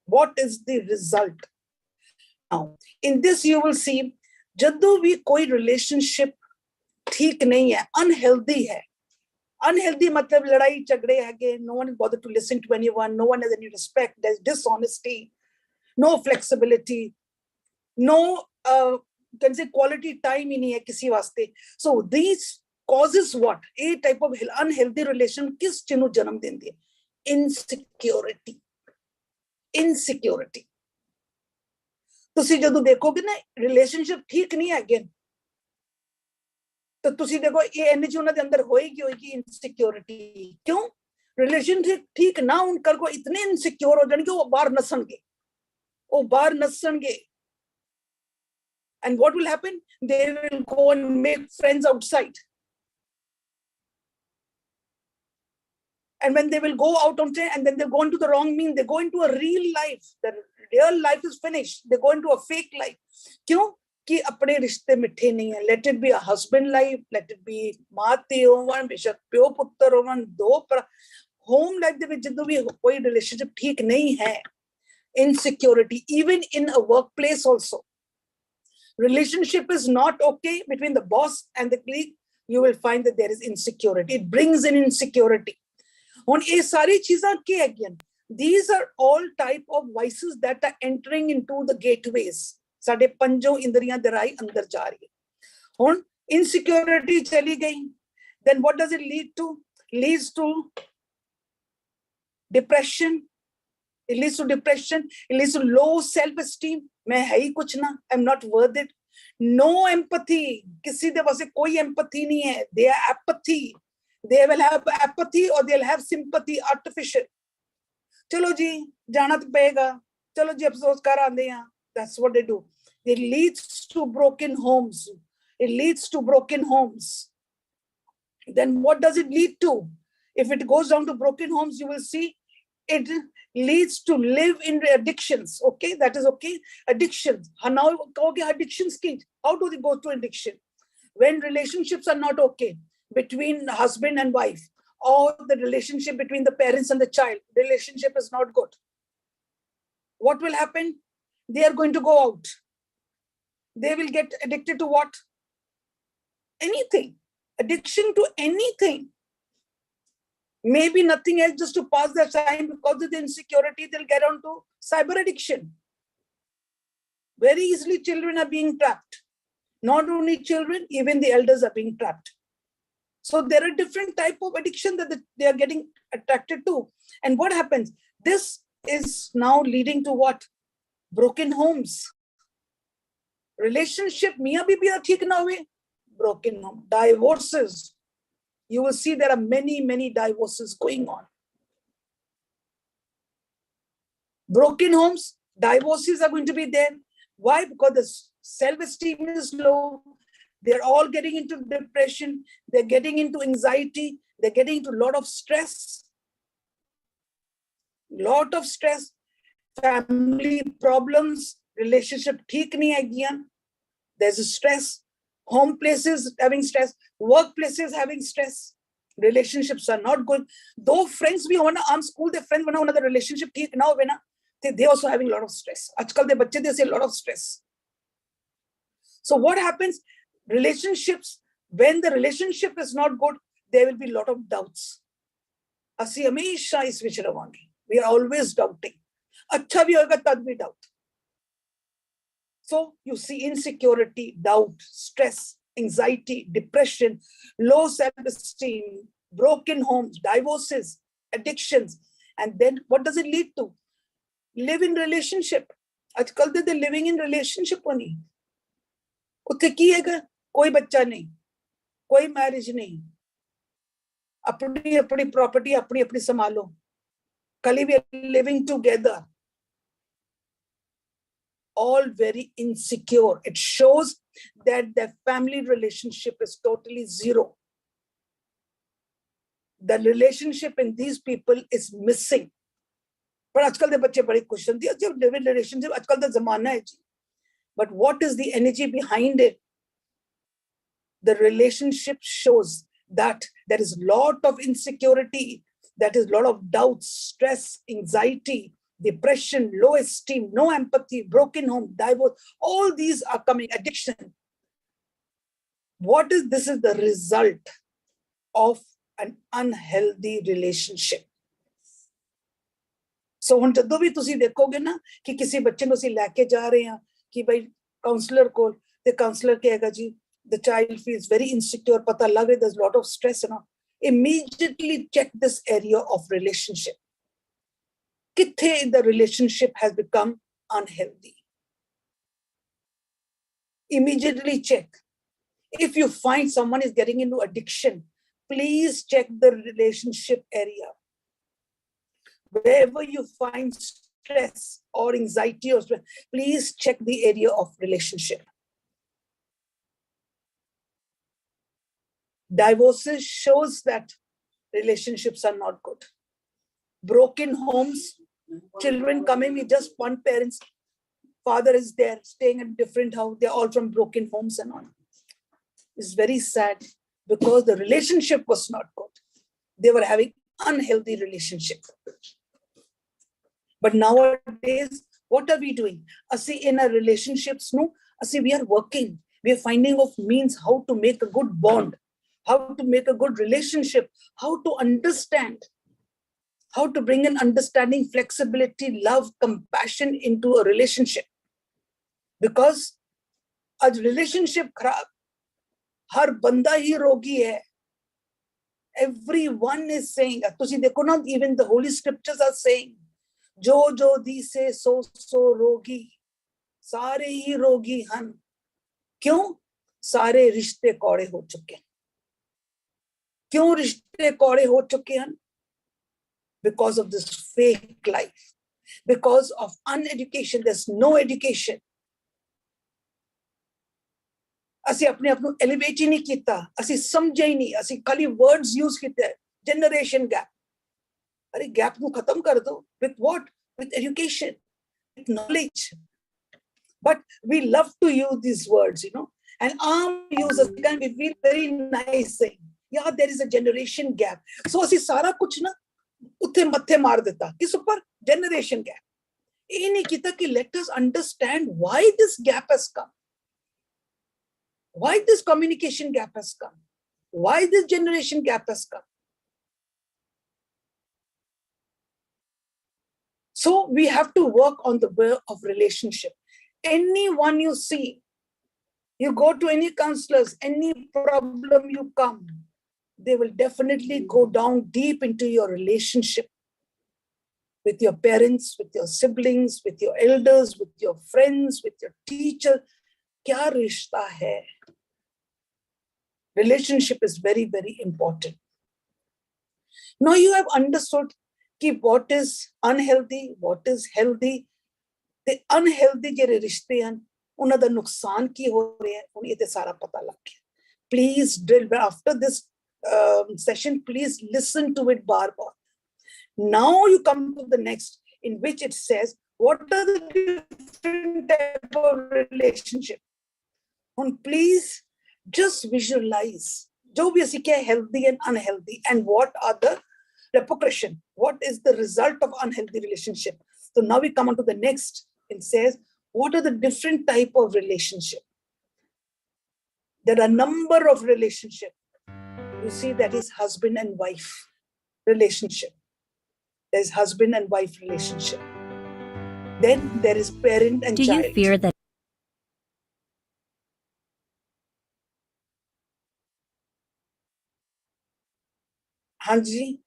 What is the result? Now, in this you will see, जब भी कोई relationship ठीक नहीं है, unhealthy है. Unhealthy मतलब लड़ाई झगड़े है, no one is bothered to listen to anyone, no one has any respect, there's dishonesty, no flexibility, no can say quality time in hai kisi vaste. So these causes what? A type of unhealthy relation kis chinu janam dendi hai? Insecurity. Insecurity. तुसी जदों देखोगे ना relationship ठीक नहीं है again, तो तुसी देखो ये एनर्जी उन्हां दे अंदर होएगी insecurity. क्यों? relationship ठीक ना उनकर को इतने insecure हो जाएंगे वो बाहर नसणगे. And what will happen? They will go and make friends outside. And when they will go out on and then they go into the wrong mean, they go into a real life. The real life is finished. They go into a fake life. क्यों? कि अपने रिश्ते मिठे नहीं है. Let it be a husband life, let it be माते होवन, बेशक प्यो पुत्र होवन, दो पर home life दे विच जदों भी कोई relationship ठीक नहीं है. Insecurity, even in a workplace also. Relationship is not okay between the boss and the colleague, you will find that there is insecurity. It brings in insecurity. On ye sari cheezan ke again, these are all type of vices that are entering into the gateways. Sade panjo indriyan darai andar ja rahi hai. On insecurity chali gayi, then what does it lead to? Leads to depression. It leads to depression. It leads to low self-esteem. मैं है ही कुछ ना. I'm not worth it. No empathy. किसी दे वास्ते कोई empathy नहीं है. They are apathy. They will have apathy or they'll have sympathy, artificial. चलो जी, जाना तो पड़ेगा. चलो जी, अफसोस कर आंदे हैं. That's what they do. It leads to broken homes. It leads to broken homes. Then what does it lead to? If it goes down to broken homes, you will see it leads to live in addictions. Okay, that is okay. Addictions. Now, addictions. How do they go to addiction? When relationships are not okay between husband and wife, or the relationship between the parents and the child, relationship is not good. What will happen? They are going to go out. They will get addicted to what? Anything. Addiction to anything. Maybe nothing else, just to pass their time. Because of the insecurity, they'll get onto cyber addiction. Very easily children are being trapped. Not only children, even the elders are being trapped. So there are different type of addiction that they are getting attracted to. And what happens? This is now leading to what? Broken homes. Relationship, Mia Bibi are theek na hue. Broken home. Divorces. You will see there are many, many divorces going on. Broken homes, divorces are going to be there. Why? Because the self-esteem is low. They're all getting into depression. They're getting into anxiety. They're getting into a lot of stress. Lot of stress. Family problems. Relationship theek nahi hai gyan. There's a stress. Home places having stress, workplaces having stress, relationships are not good. Though friends bhi ho na, aam school de friends bana the relationship theek na hove na, they also having a lot of stress. Ajkal de bacche they say a lot of stress. So what happens? Relationships, when the relationship is not good, there will be a lot of doubts. Asi hamesha is vich ravange. We are always doubting. Acha bhi hoga tad bhi doubt. So you see insecurity, doubt, stress, anxiety, depression, low self-esteem, broken homes, divorces, addictions. And then what does it lead to? Live in relationship. Ajkal they're living in relationship only. Utte ki hai? कोई बच्चा नहीं, कोई marriage नहीं, अपनी अपनी property अपनी अपनी संभालो, कल we are living together, all very insecure. It shows that their family relationship is totally zero. The relationship in these people is missing. पर आजकल दे बच्चे बड़े खुश हैं जब लिव इन रिलेशनशिप, आजकल दा जमाना है जी. But what is the energy behind it? The relationship shows that there is a lot of insecurity, that is a lot of doubts, stress, anxiety, depression, low esteem, no empathy, broken home, divorce. All these are coming, addiction. What is this? Is the result of an unhealthy relationship. So ਹੁਣ ਜਦੋਂ ਵੀ ਤੁਸੀਂ ਦੇਖੋਗੇ ਨਾ ਕਿ ਕਿਸੇ ਬੱਚੇ ਨੂੰ ਅਸੀਂ ਲੈ ਕੇ ਜਾ ਰਹੇ ਹਾਂ ਕਿ ਭਾਈ ਕਾਉਂਸਲਰ ਕੋਲ, ਤੇ ਕਾਉਂਸਲਰ ਕਹੇਗਾ ਜੀ the child feels very insecure, pata lag there's a lot of stress, immediately check this area of relationship. Kithe the relationship has become unhealthy. Immediately check. If you find someone is getting into addiction, please check the relationship area. Wherever you find stress or anxiety or stress, please check the area of relationship. Divorces shows that relationships are not good. Broken homes, children coming with just one parent's father is there, staying in a different house. They're all from broken homes and all. It's very sad because the relationship was not good. They were having unhealthy relationship. But nowadays, what are we doing? Asi in our relationships, no, asi we are working. We are finding of means how to make a good bond, how to make a good relationship, how to understand, how to bring in understanding, flexibility, love, compassion into a relationship. Because a relationship kharab, har banda hi rogi hai. Everyone is saying, not even the holy scriptures are saying, jo jo dise so so rogi, sare hi rogi han. Kyun? Sare rishte kaude ho chuke. Kyun rishte kaude ho chuke han? Because of this fake life, because of uneducation. There's no education. ਅਸੀਂ ਆਪਣੇ ਆਪ ਨੂੰ elevate ਹੀ ਨਹੀਂ ਕੀਤਾ, ਅਸੀਂ ਸਮਝਿਆ ਹੀ ਨਹੀਂ, ਅਸੀਂ ਖਾਲੀ ਵਰਡਸ ਯੂਜ਼ ਕੀਤੇ, ਜਨਰੇਸ਼ਨ ਗੈਪ. ਅਰੇ ਗੈਪ ਨੂੰ ਖਤਮ ਕਰ ਦੋ. With what? With education, with knowledge. But we love to use these words, and users can be feel very nice saying, yeah, there is a generation gap. So ਅਸੀਂ ਸਾਰਾ ਕੁਝ ਨਾ ਉੱਥੇ ਮੱਥੇ ਮਾਰ ਦਿੱਤਾ ਕਿਸ ਉੱਪਰ? Generation gap. ਇਹ ਨਹੀਂ ਕੀਤਾ ਕਿ let us understand why this gap has come. Why this communication gap has come? Why this generation gap has come? So we have to work on the way of relationship. Anyone you see, you go to any counselors, any problem you come, they will definitely go down deep into your relationship with your parents, with your siblings, with your elders, with your friends, with your teacher. Kya rishta hai? Relationship is very, very important. Now you have understood what is unhealthy, what is healthy. The unhealthy jere rishte hain, unna da nuksan ki ho rahe hain, unhe te sara pata lag gaya. Please drill after this session, please listen to it bar bar. Now you come to the next, in which it says, what are the different type of relationship? And please just visualize jo bhi assi kya healthy and unhealthy, and what are the repercussion, what is the result of unhealthy relationship. So now we come on to the next. It says, what are the different type of relationship? There are a number of relationship. You see, that is husband and wife relationship. There is husband and wife relationship. Then there is parent and child. Do you fear that? Hanji.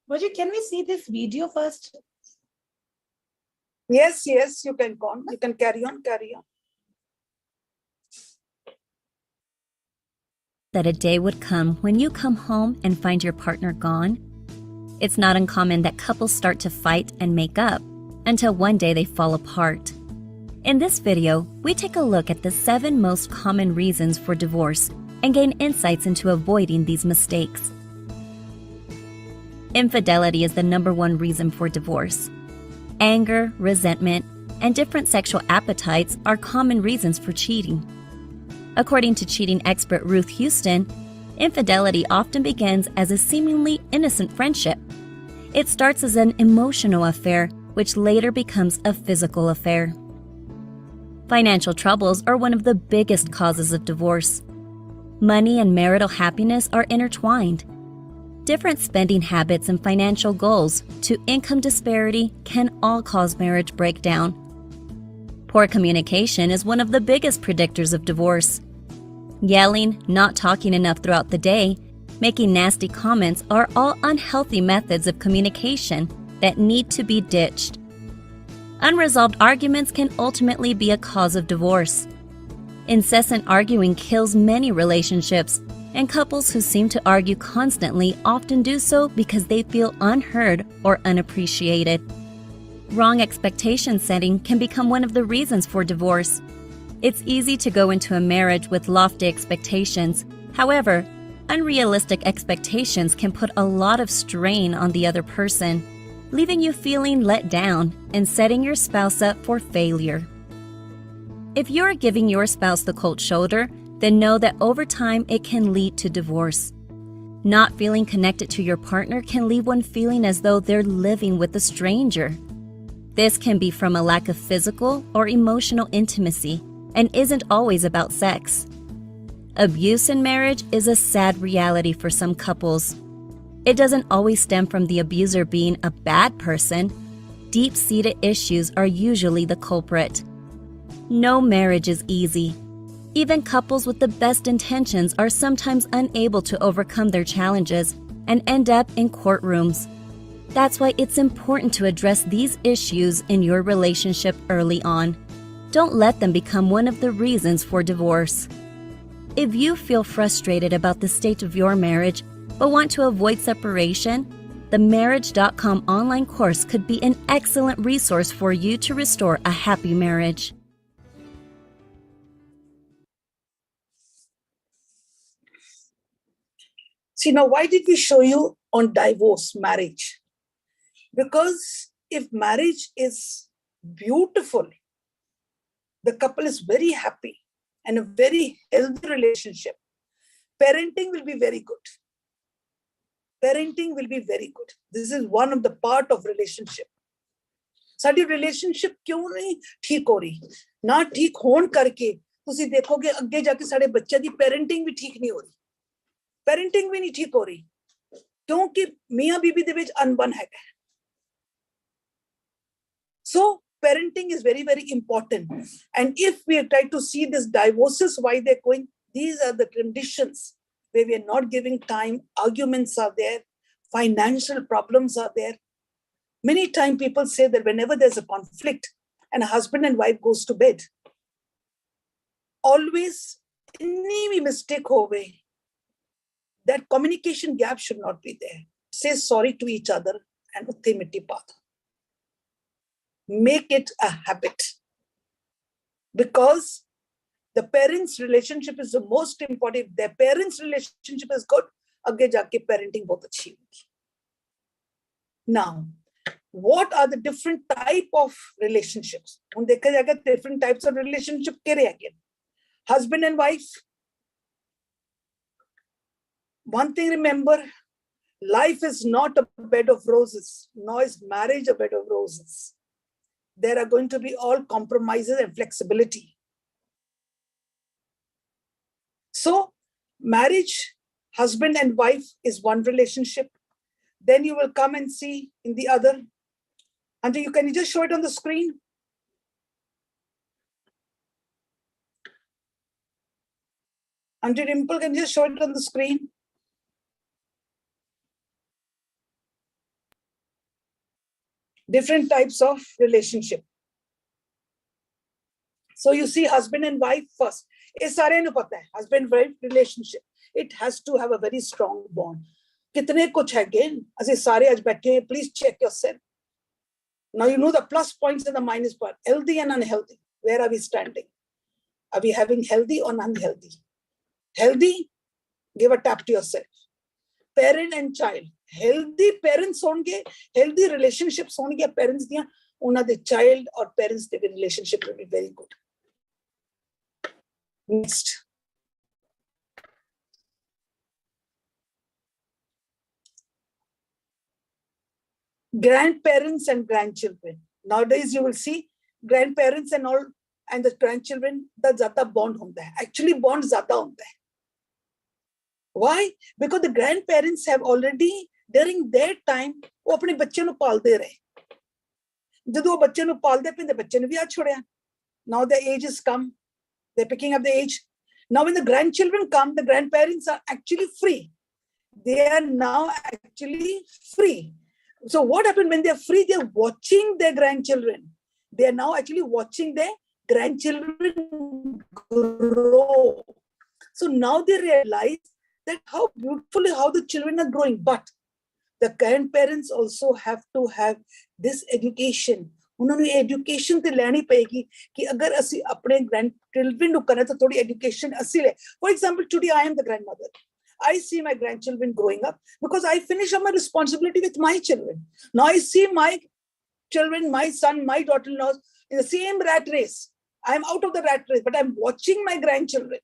Roger, can we see this video first? Yes, yes, you can go on. You can carry on, carry on. That a day would come when you come home and find your partner gone? It's not uncommon that couples start to fight and make up until one day they fall apart. In this video, we take a look at the 7 most common reasons for divorce and gain insights into avoiding these mistakes. Infidelity is the #1 reason for divorce. Anger, resentment, and different sexual appetites are common reasons for cheating. According to cheating expert Ruth Houston, infidelity often begins as a seemingly innocent friendship. It starts as an emotional affair, which later becomes a physical affair. Financial troubles are one of the biggest causes of divorce. Money and marital happiness are intertwined. Different spending habits and financial goals to income disparity can all cause marriage breakdown. Poor communication is one of the biggest predictors of divorce. Yelling, not talking enough throughout the day, making nasty comments are all unhealthy methods of communication that need to be ditched. Unresolved arguments can ultimately be a cause of divorce. Incessant arguing kills many relationships, and couples who seem to argue constantly often do so because they feel unheard or unappreciated. Wrong expectation setting can become one of the reasons for divorce. It's easy to go into a marriage with lofty expectations. However, unrealistic expectations can put a lot of strain on the other person, leaving you feeling let down and setting your spouse up for failure. If you're giving your spouse the cold shoulder, then know that over time it can lead to divorce. Not feeling connected to your partner can leave one feeling as though they're living with a stranger. This can be from a lack of physical or emotional intimacy and isn't always about sex. Abuse in marriage is a sad reality for some couples. It doesn't always stem from the abuser being a bad person. Deep-seated issues are usually the culprit. No marriage is easy. Even couples with the best intentions are sometimes unable to overcome their challenges and end up in courtrooms. That's why it's important to address these issues in your relationship early on. Don't let them become one of the reasons for divorce. If you feel frustrated about the state of your marriage but want to avoid separation, the Marriage.com online course could be an excellent resource for you to restore a happy marriage. See, now why did we show you on divorce, marriage? Because if marriage is beautiful, the couple is very happy and a very healthy relationship, parenting will be very good. Parenting will be very good. This is one of the part of relationship. Sari relationship क्यों नहीं ठीक हो रही? ना ठीक होने करके तुसी देखोगे अगे जाके साडे बच्चे दी parenting भी ठीक नहीं हो रही. Parenting भी नहीं ठीक हो रही क्योंकि मियां बीबी दे विच अनबन है. So parenting is very, very important. And if we try to see this divorces, why they're going, these are the conditions where we are not giving time, arguments are there, financial problems are there. Many times people say that whenever there's a conflict and a husband and wife goes to bed, always any mistake ho gayi, that communication gap should not be there. Say sorry to each other and utte mitti pa do. Make it a habit, because the parents' relationship is the most important. If their parents' relationship is good, agge jaake parenting bahut achhi hogi. Now, what are the different type of relationships? Hun dekha jayega different types of relationship kere again. Husband and wife. One thing remember, life is not a bed of roses, nor is marriage a bed of roses. There are going to be all compromises and flexibility. So, marriage, husband and wife is one relationship. Then you will come and see in the other. Andrew, can you just show it on the screen? Andrew Dimple, can you just show it on the screen? Different types of relationship. So you see husband and wife first. ये सारे नु पता है husband wife relationship. It has to have a very strong bond. कितने कुछ है again. असे सारे आज बैठे हैं. Please check yourself. Now you know the plus points and the minus point. Healthy and unhealthy. Where are we standing? Are we having healthy or unhealthy? Healthy, give a tap to yourself. Parent and child. Healthy parents honge, healthy relationships honge parents diya, una the child or parents the relationship will be very good. Next. Grandparents and grandchildren. Nowadays you will see grandparents and all and the grandchildren, the ज़्यादा bond होता है. Actually bond ज़्यादा होता है. Why? Because the grandparents have already, during their time, वो अपने बच्चे ਨੂੰ पालते रहे. जब वो बच्चे ਨੂੰ पालते पे the बच्चे ने भी आज छोड़या. Now the age has come. They're picking up the age. Now when the grandchildren come, the grandparents are actually free. They are now actually free. So what happened when they're free? They're watching their grandchildren. They are now actually watching their grandchildren grow. So now they realize that how beautifully how the children are growing. But the grandparents also have to have this education. उन्होंने education ते लेनी पड़ेगी कि अगर असी अपने grandchildren को करना तो थोड़ी education असी ले. For example, today I am the grandmother. I see my grandchildren growing up because I finish up my responsibility with my children. Now I see my children, my son, my daughter-in-law in the same rat race. I'm out of the rat race, but I'm watching my grandchildren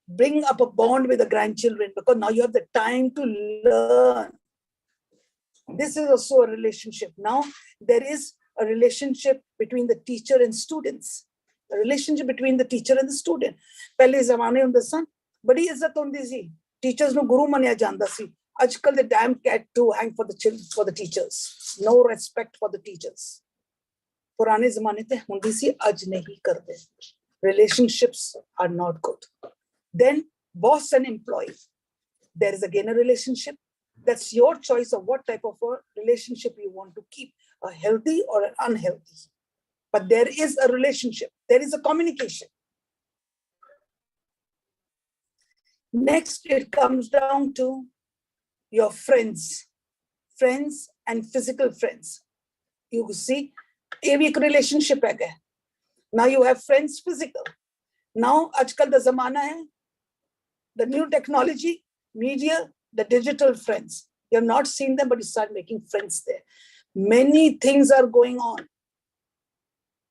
bring up a bond with the grandchildren because now you have the time to learn. This is also a relationship. Now there is a relationship between the teacher and students. A relationship between the teacher and the student. पहले ज़माने में सन बड़ी इज्जत होती सी. Teachers ਨੂੰ गुरु मानिया जाता सी. आजकल the damn cat to hang for the children, for the teachers. No respect for the teachers. पुराने ज़माने ते होती सी, आज नहीं करते. Relationships are not good. Then boss and employee. There is again a relationship. That's your choice of what type of a relationship you want to keep, a healthy or an unhealthy. But there is a relationship. There is a communication. Next, it comes down to your friends. Friends and physical friends. You see, a relationship hai. Now you have friends physical. Now, ajkal the zamana hai, the new technology, media, the digital friends. You're not seeing them, but you start making friends there. Many things are going on.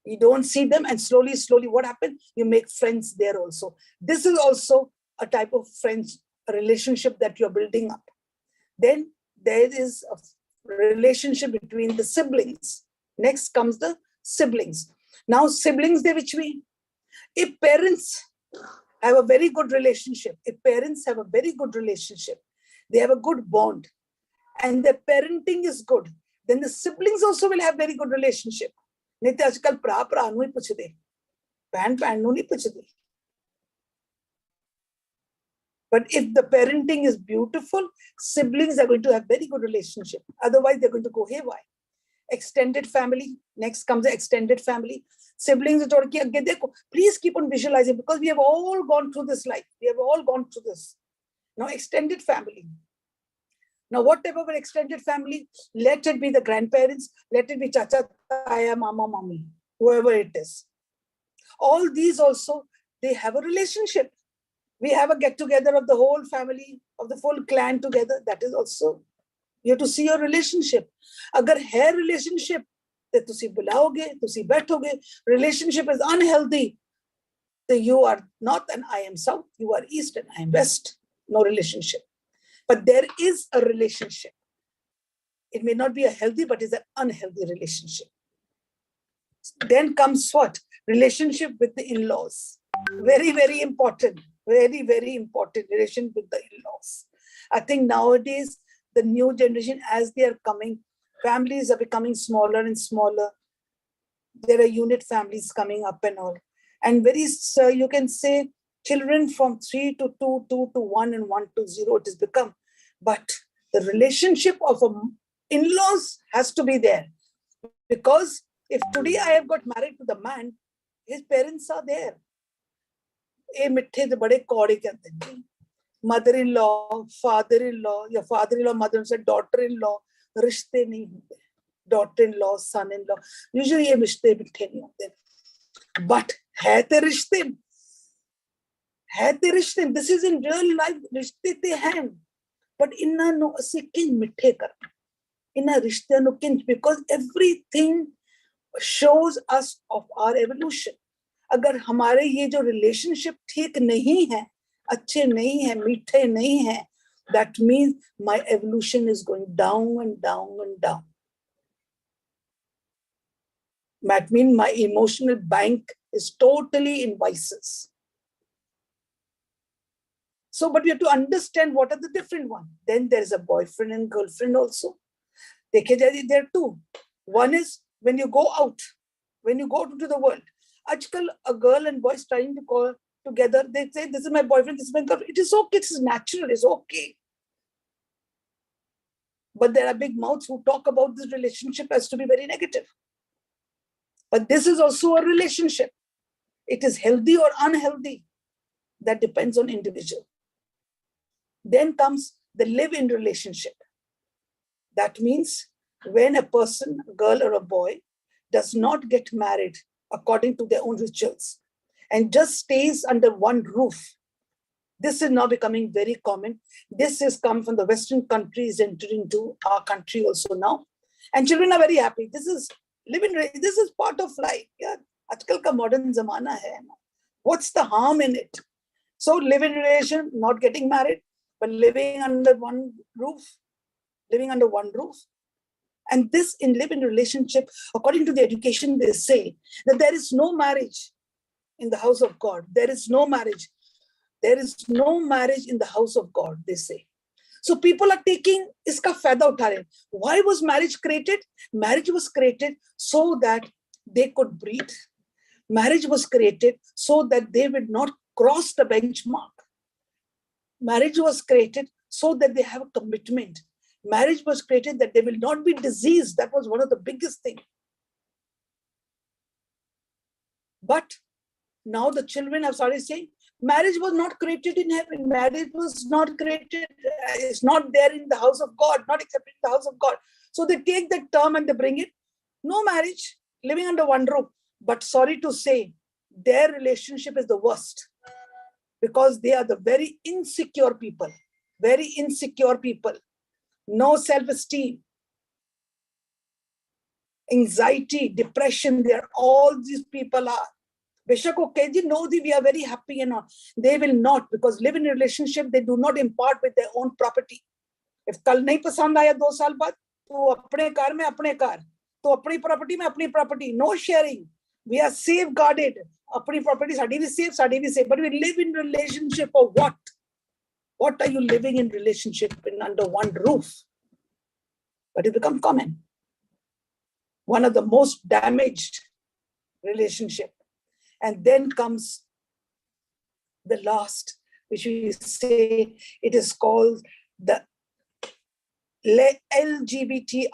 You don't see them, and slowly, what happens? You make friends there also. This is also a type of friends, a relationship that you're building up. Then there is a relationship between the siblings. Next comes the siblings. Now, siblings, they which we, if parents have a very good relationship, if parents have a very good relationship, they have a good bond, and their parenting is good, then the siblings also will have very good relationship. नहीं तो आजकल भरा भरा नूं ही पुछदे, भैन भैन नूं नहीं पुछदी. But if the parenting is beautiful, siblings are going to have very good relationship. Otherwise, they're going to go haywire. Extended family. Next comes the extended family. Siblings, please keep on visualizing because we have all gone through this life. We have all gone through this. Now, extended family. Now, what type of an extended family? Let it be the grandparents. Let it be chacha, taya, mama, mommy, whoever it is. All these also, they have a relationship. We have a get-together of the whole family, of the full clan together. That is also, you have to see your relationship. Agar hai relationship, then tusi bulaoge, tusi baithoge. Relationship is unhealthy. So you are north and I am south. You are east and I am west. No relationship. But there is a relationship. It may not be a healthy, but it's an unhealthy relationship. Then comes what? Relationship with the in-laws. Very, very important. Very, very important relation with the in-laws. I think nowadays, the new generation, as they are coming, families are becoming smaller and smaller. There are unit families coming up and all. And you can say, children from 3 to 2, 2 to 1, and 1 to 0, it has become. But the relationship of in-laws has to be there. Because If today I have got married to the man, his parents are there. ये मिठे तो बड़े कौड़े कहते हैं. Mother-in-law, father-in-law, या father-in-law, mother-in-law, daughter-in-law, रिश्ते नहीं होते. Daughter-in-law, son-in-law. Usually ये रिश्ते मिठे नहीं होते. But है ते रिश्ते. है ते रिश्ते. This is in real life. रिश्ते ते हैं. But इन्ना नो असी किंज मिठे कर. इन्ना रिश्ते no किंज, because everything shows us of our evolution. अगर हमारे ये जो relationship ठीक नहीं है, अच्छे नहीं है, मीठे नहीं है, that means my evolution is going down and down and down. That means my emotional bank is totally in vices. So, but we have to understand what are the different ones. Then there is a boyfriend and girlfriend also. Dekhe jaye, there are two. One is when you go out, when you go into the world. Ajkal, a girl and boy trying to call together, they say, this is my boyfriend, this is my girlfriend. It is okay, it is natural, it's okay. But there are big mouths who talk about this relationship as to be very negative. But this is also a relationship. It is healthy or unhealthy. That depends on individual. Then comes the live-in relationship. That means when a person, a girl or a boy, does not get married according to their own rituals and just stays under one roof. This is now becoming very common. This has come from the Western countries entering into our country also now. And children are very happy. This is living, this is part of life. Yeah. Ajkal ka modern zamana hai. What's the harm in it? So live in relation, not getting married, but living under one roof, living under one roof. And this in live-in relationship, according to the education, they say that there is no marriage in the house of God. There is no marriage. There is no marriage in the house of God, they say. So people are taking iska fayda utha rahe. Why was marriage created? Marriage was created so that they could breed. Marriage was created so that they would not cross the benchmark. Marriage was created so that they have a commitment. Marriage was created that they will not be diseased. That was one of the biggest things. But now the children have started saying, marriage was not created in heaven. Marriage was not created. It's not there in the house of God, not except in the house of God. So they take that term and they bring it. No marriage, living under one roof. But sorry to say, their relationship is the worst because they are the very insecure people. Very insecure people. No self-esteem, anxiety, depression, there all these people are. Beshak okay, no, we are very happy and all. They will not, because live in a relationship, they do not impart with their own property. If kal nahi pasand aaya 2 saal baad, to apne car mein apne car, to apni property mein apni property, no sharing. We are safeguarded. Apni property sadi bhi safe, sadi bhi safe. But we live in relationship for what? What are you living in relationship in under one roof? But it becomes common. One of the most damaged relationship. And then comes the last, which we say, it is called the LGBTIQA+.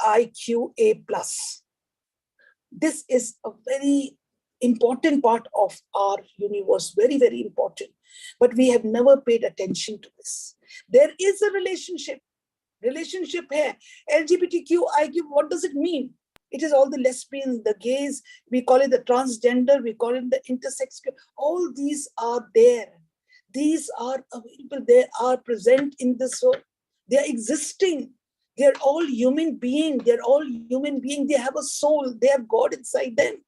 This is a very important part of our universe, very, very important. But we have never paid attention to this. There is a relationship here. LGBTQIQ, what does it mean? It is all the lesbians, the gays, we call it the transgender, we call it the intersex. All these are there. These are available. They are present in this world. They are existing. They are all human beings. They are all human beings. They have a soul. They have God inside them.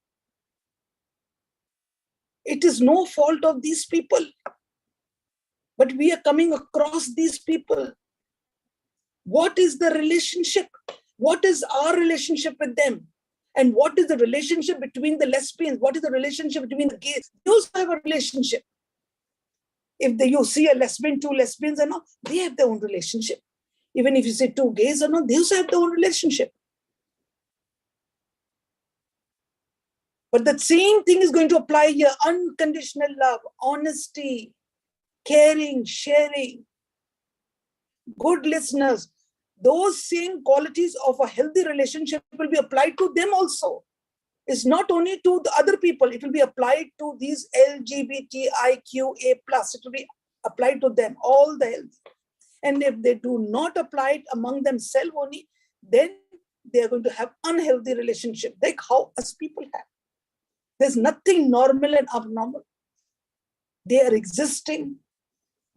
It is no fault of these people. But we are coming across these people. What is the relationship? What is our relationship with them? And what is the relationship between the lesbians? What is the relationship between the gays? They also have a relationship. If you see a lesbian, 2 lesbians or not, they have their own relationship. Even if you say 2 gays or not, they also have their own relationship. But the same thing is going to apply here. Unconditional love, honesty, caring, sharing, good listeners. Those same qualities of a healthy relationship will be applied to them also. It's not only to the other people, it will be applied to these LGBTIQA+. It will be applied to them, all the health. And if they do not apply it among themselves only, then they are going to have unhealthy relationship, like how us people have. There's nothing normal and abnormal. They are existing.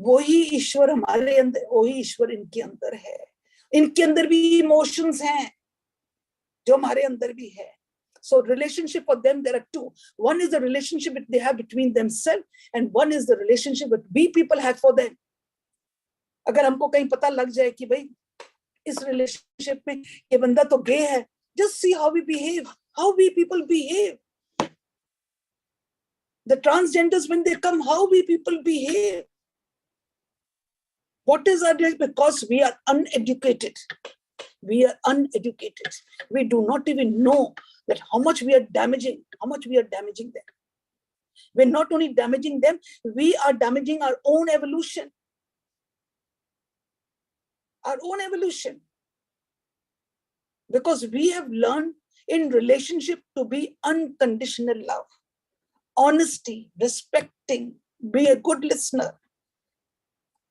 वही ईश्वर हमारे अंदर, वही ईश्वर इनके अंदर है. इनके अंदर भी इमोशंस हैं जो हमारे अंदर भी है. So relationship for them, there are two. One is the relationship that they have between themselves, and one is the relationship that we people have for them. अगर हमको कहीं पता लग जाए कि भाई इस रिलेशनशिप में ये बंदा तो गे है, just see how we behave, how we people behave. The transgenders, when they come, how we people behave. What is our deal? Because we are uneducated. We are uneducated. We do not even know that how much we are damaging them. We're not only damaging them, we are damaging our own evolution. Our own evolution. Because we have learned in relationship to be unconditional love, honesty, respecting, be a good listener.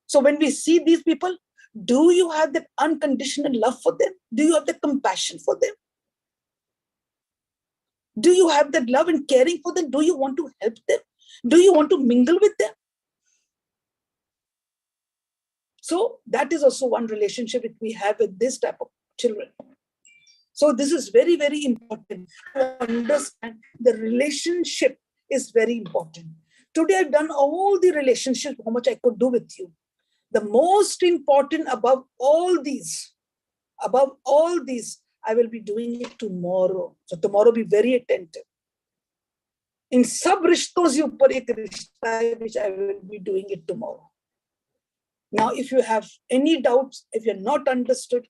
So when we see these people, do you have that unconditional love for them? Do you have the compassion for them? Do you have that love and caring for them? Do you want to help them? Do you want to mingle with them? So that is also one relationship that we have with this type of children. So this is very, very important to understand. The relationship is very important. Today I've done all the relationships, how much I could do with you. The most important above all these, I will be doing it tomorrow. So tomorrow be very attentive. In sab rishton se upar ek rishta hai, which I will be doing it tomorrow. Now, if you have any doubts, if you're not understood,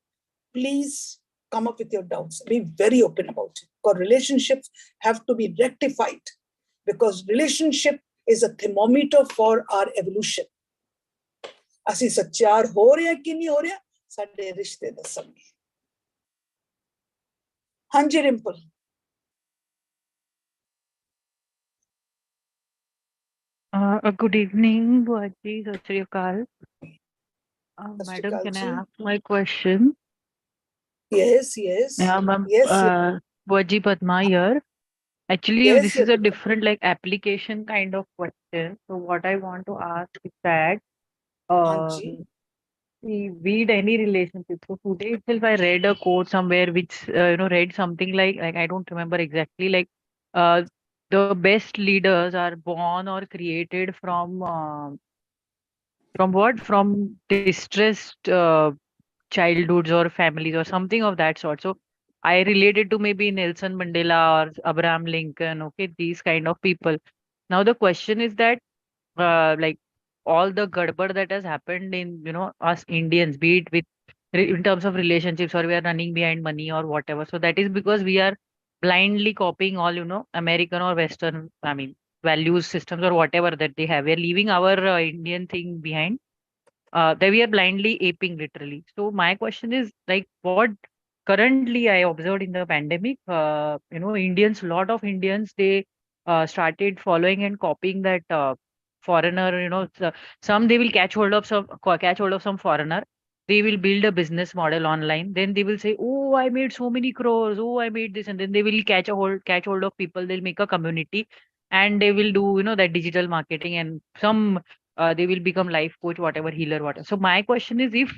please come up with your doubts. Be very open about it. Because relationships have to be rectified. Because relationship is a thermometer for our evolution. ਅਸੀਂ ਸੱਚਾਰ ਹੋ ਰਿਹਾ ਕਿ ਨਹੀਂ ਹੋ ਰਿਹਾ, ਸਾਡੇ ਰਿਸ਼ਤੇ ਦੱਸਣਗੇ. ਹਾਂਜੀ Rimple. Good evening, Buaji, Sat Sri Akal. Madam, can I ask my question? Yes. Yeah, ma'am. Yes. Buaji Padma here. Actually, Yes, this is a different application kind of question. So what I want to ask is that read any relationship. So today itself, I read a quote somewhere which read something like I don't remember exactly, the best leaders are born or created from what? From distressed childhoods or families or something of that sort. So I related to maybe Nelson Mandela or Abraham Lincoln. Okay, these kind of people. Now the question is that like all the gadbad that has happened in us Indians, be it with in terms of relationships, or we are running behind money or whatever. So that is because we are blindly copying all American or Western, I mean, values systems or whatever that they have. We are leaving our Indian thing behind. That we are blindly aping literally. So my question is like what currently I observed in the pandemic, Indians, lot of Indians, they started following and copying that foreigner, some they will catch hold of some foreigner. They will build a business model online. Then they will say, "Oh, I made so many crores. Oh, I made this," and then they will catch hold of people. They'll make a community, and they will do that digital marketing, and some they will become life coach, whatever, healer, whatever. So my question is, if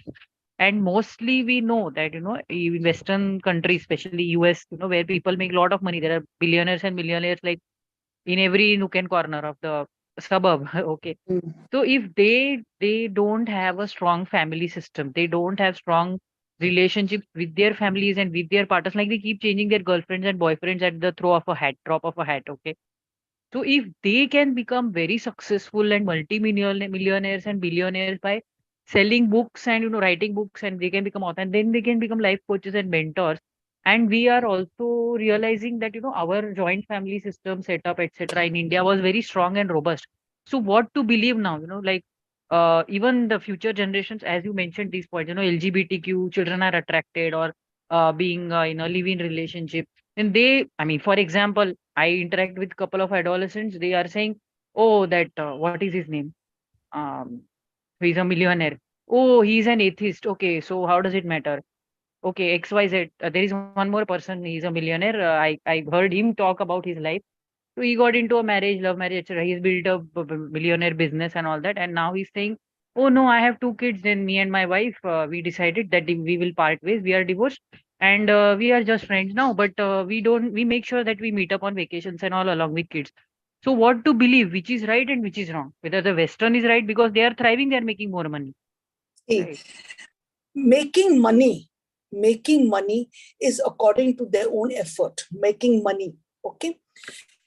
and mostly we know that in Western countries, especially US, where people make a lot of money, there are billionaires and millionaires like in every nook and corner of the suburb. Okay, so if they don't have a strong family system, they don't have strong relationships with their families and with their partners, like they keep changing their girlfriends and boyfriends at the drop of a hat. Okay, so if they can become very successful and multi-millionaires and billionaires by selling books and writing books, and they can become author, and then they can become life coaches and mentors. And we are also realizing that our joint family system setup, etc., in India was very strong and robust. So what to believe now? Even the future generations, as you mentioned these points, LGBTQ children are attracted or being in a live-in relationship. And they, I mean, for example, I interact with couple of adolescents. They are saying, "Oh, that what is his name? Um, he's a millionaire. Oh, he's an atheist. Okay, so how does it matter? Okay, XYZ. There is one more person. He's a millionaire. I heard him talk about his life. So he got into a marriage, love marriage, etc. He's built a millionaire business and all that. And now he's saying, "Oh no, I have two kids. Then me and my wife, we decided that we will part ways. We are divorced, and we are just friends now. But we don't. We make sure that we meet up on vacations and all along with kids." So what to believe? Which is right and which is wrong? Whether the Western is right because they are thriving, they are making more money. See, Right. making money is according to their own effort. Making money, okay.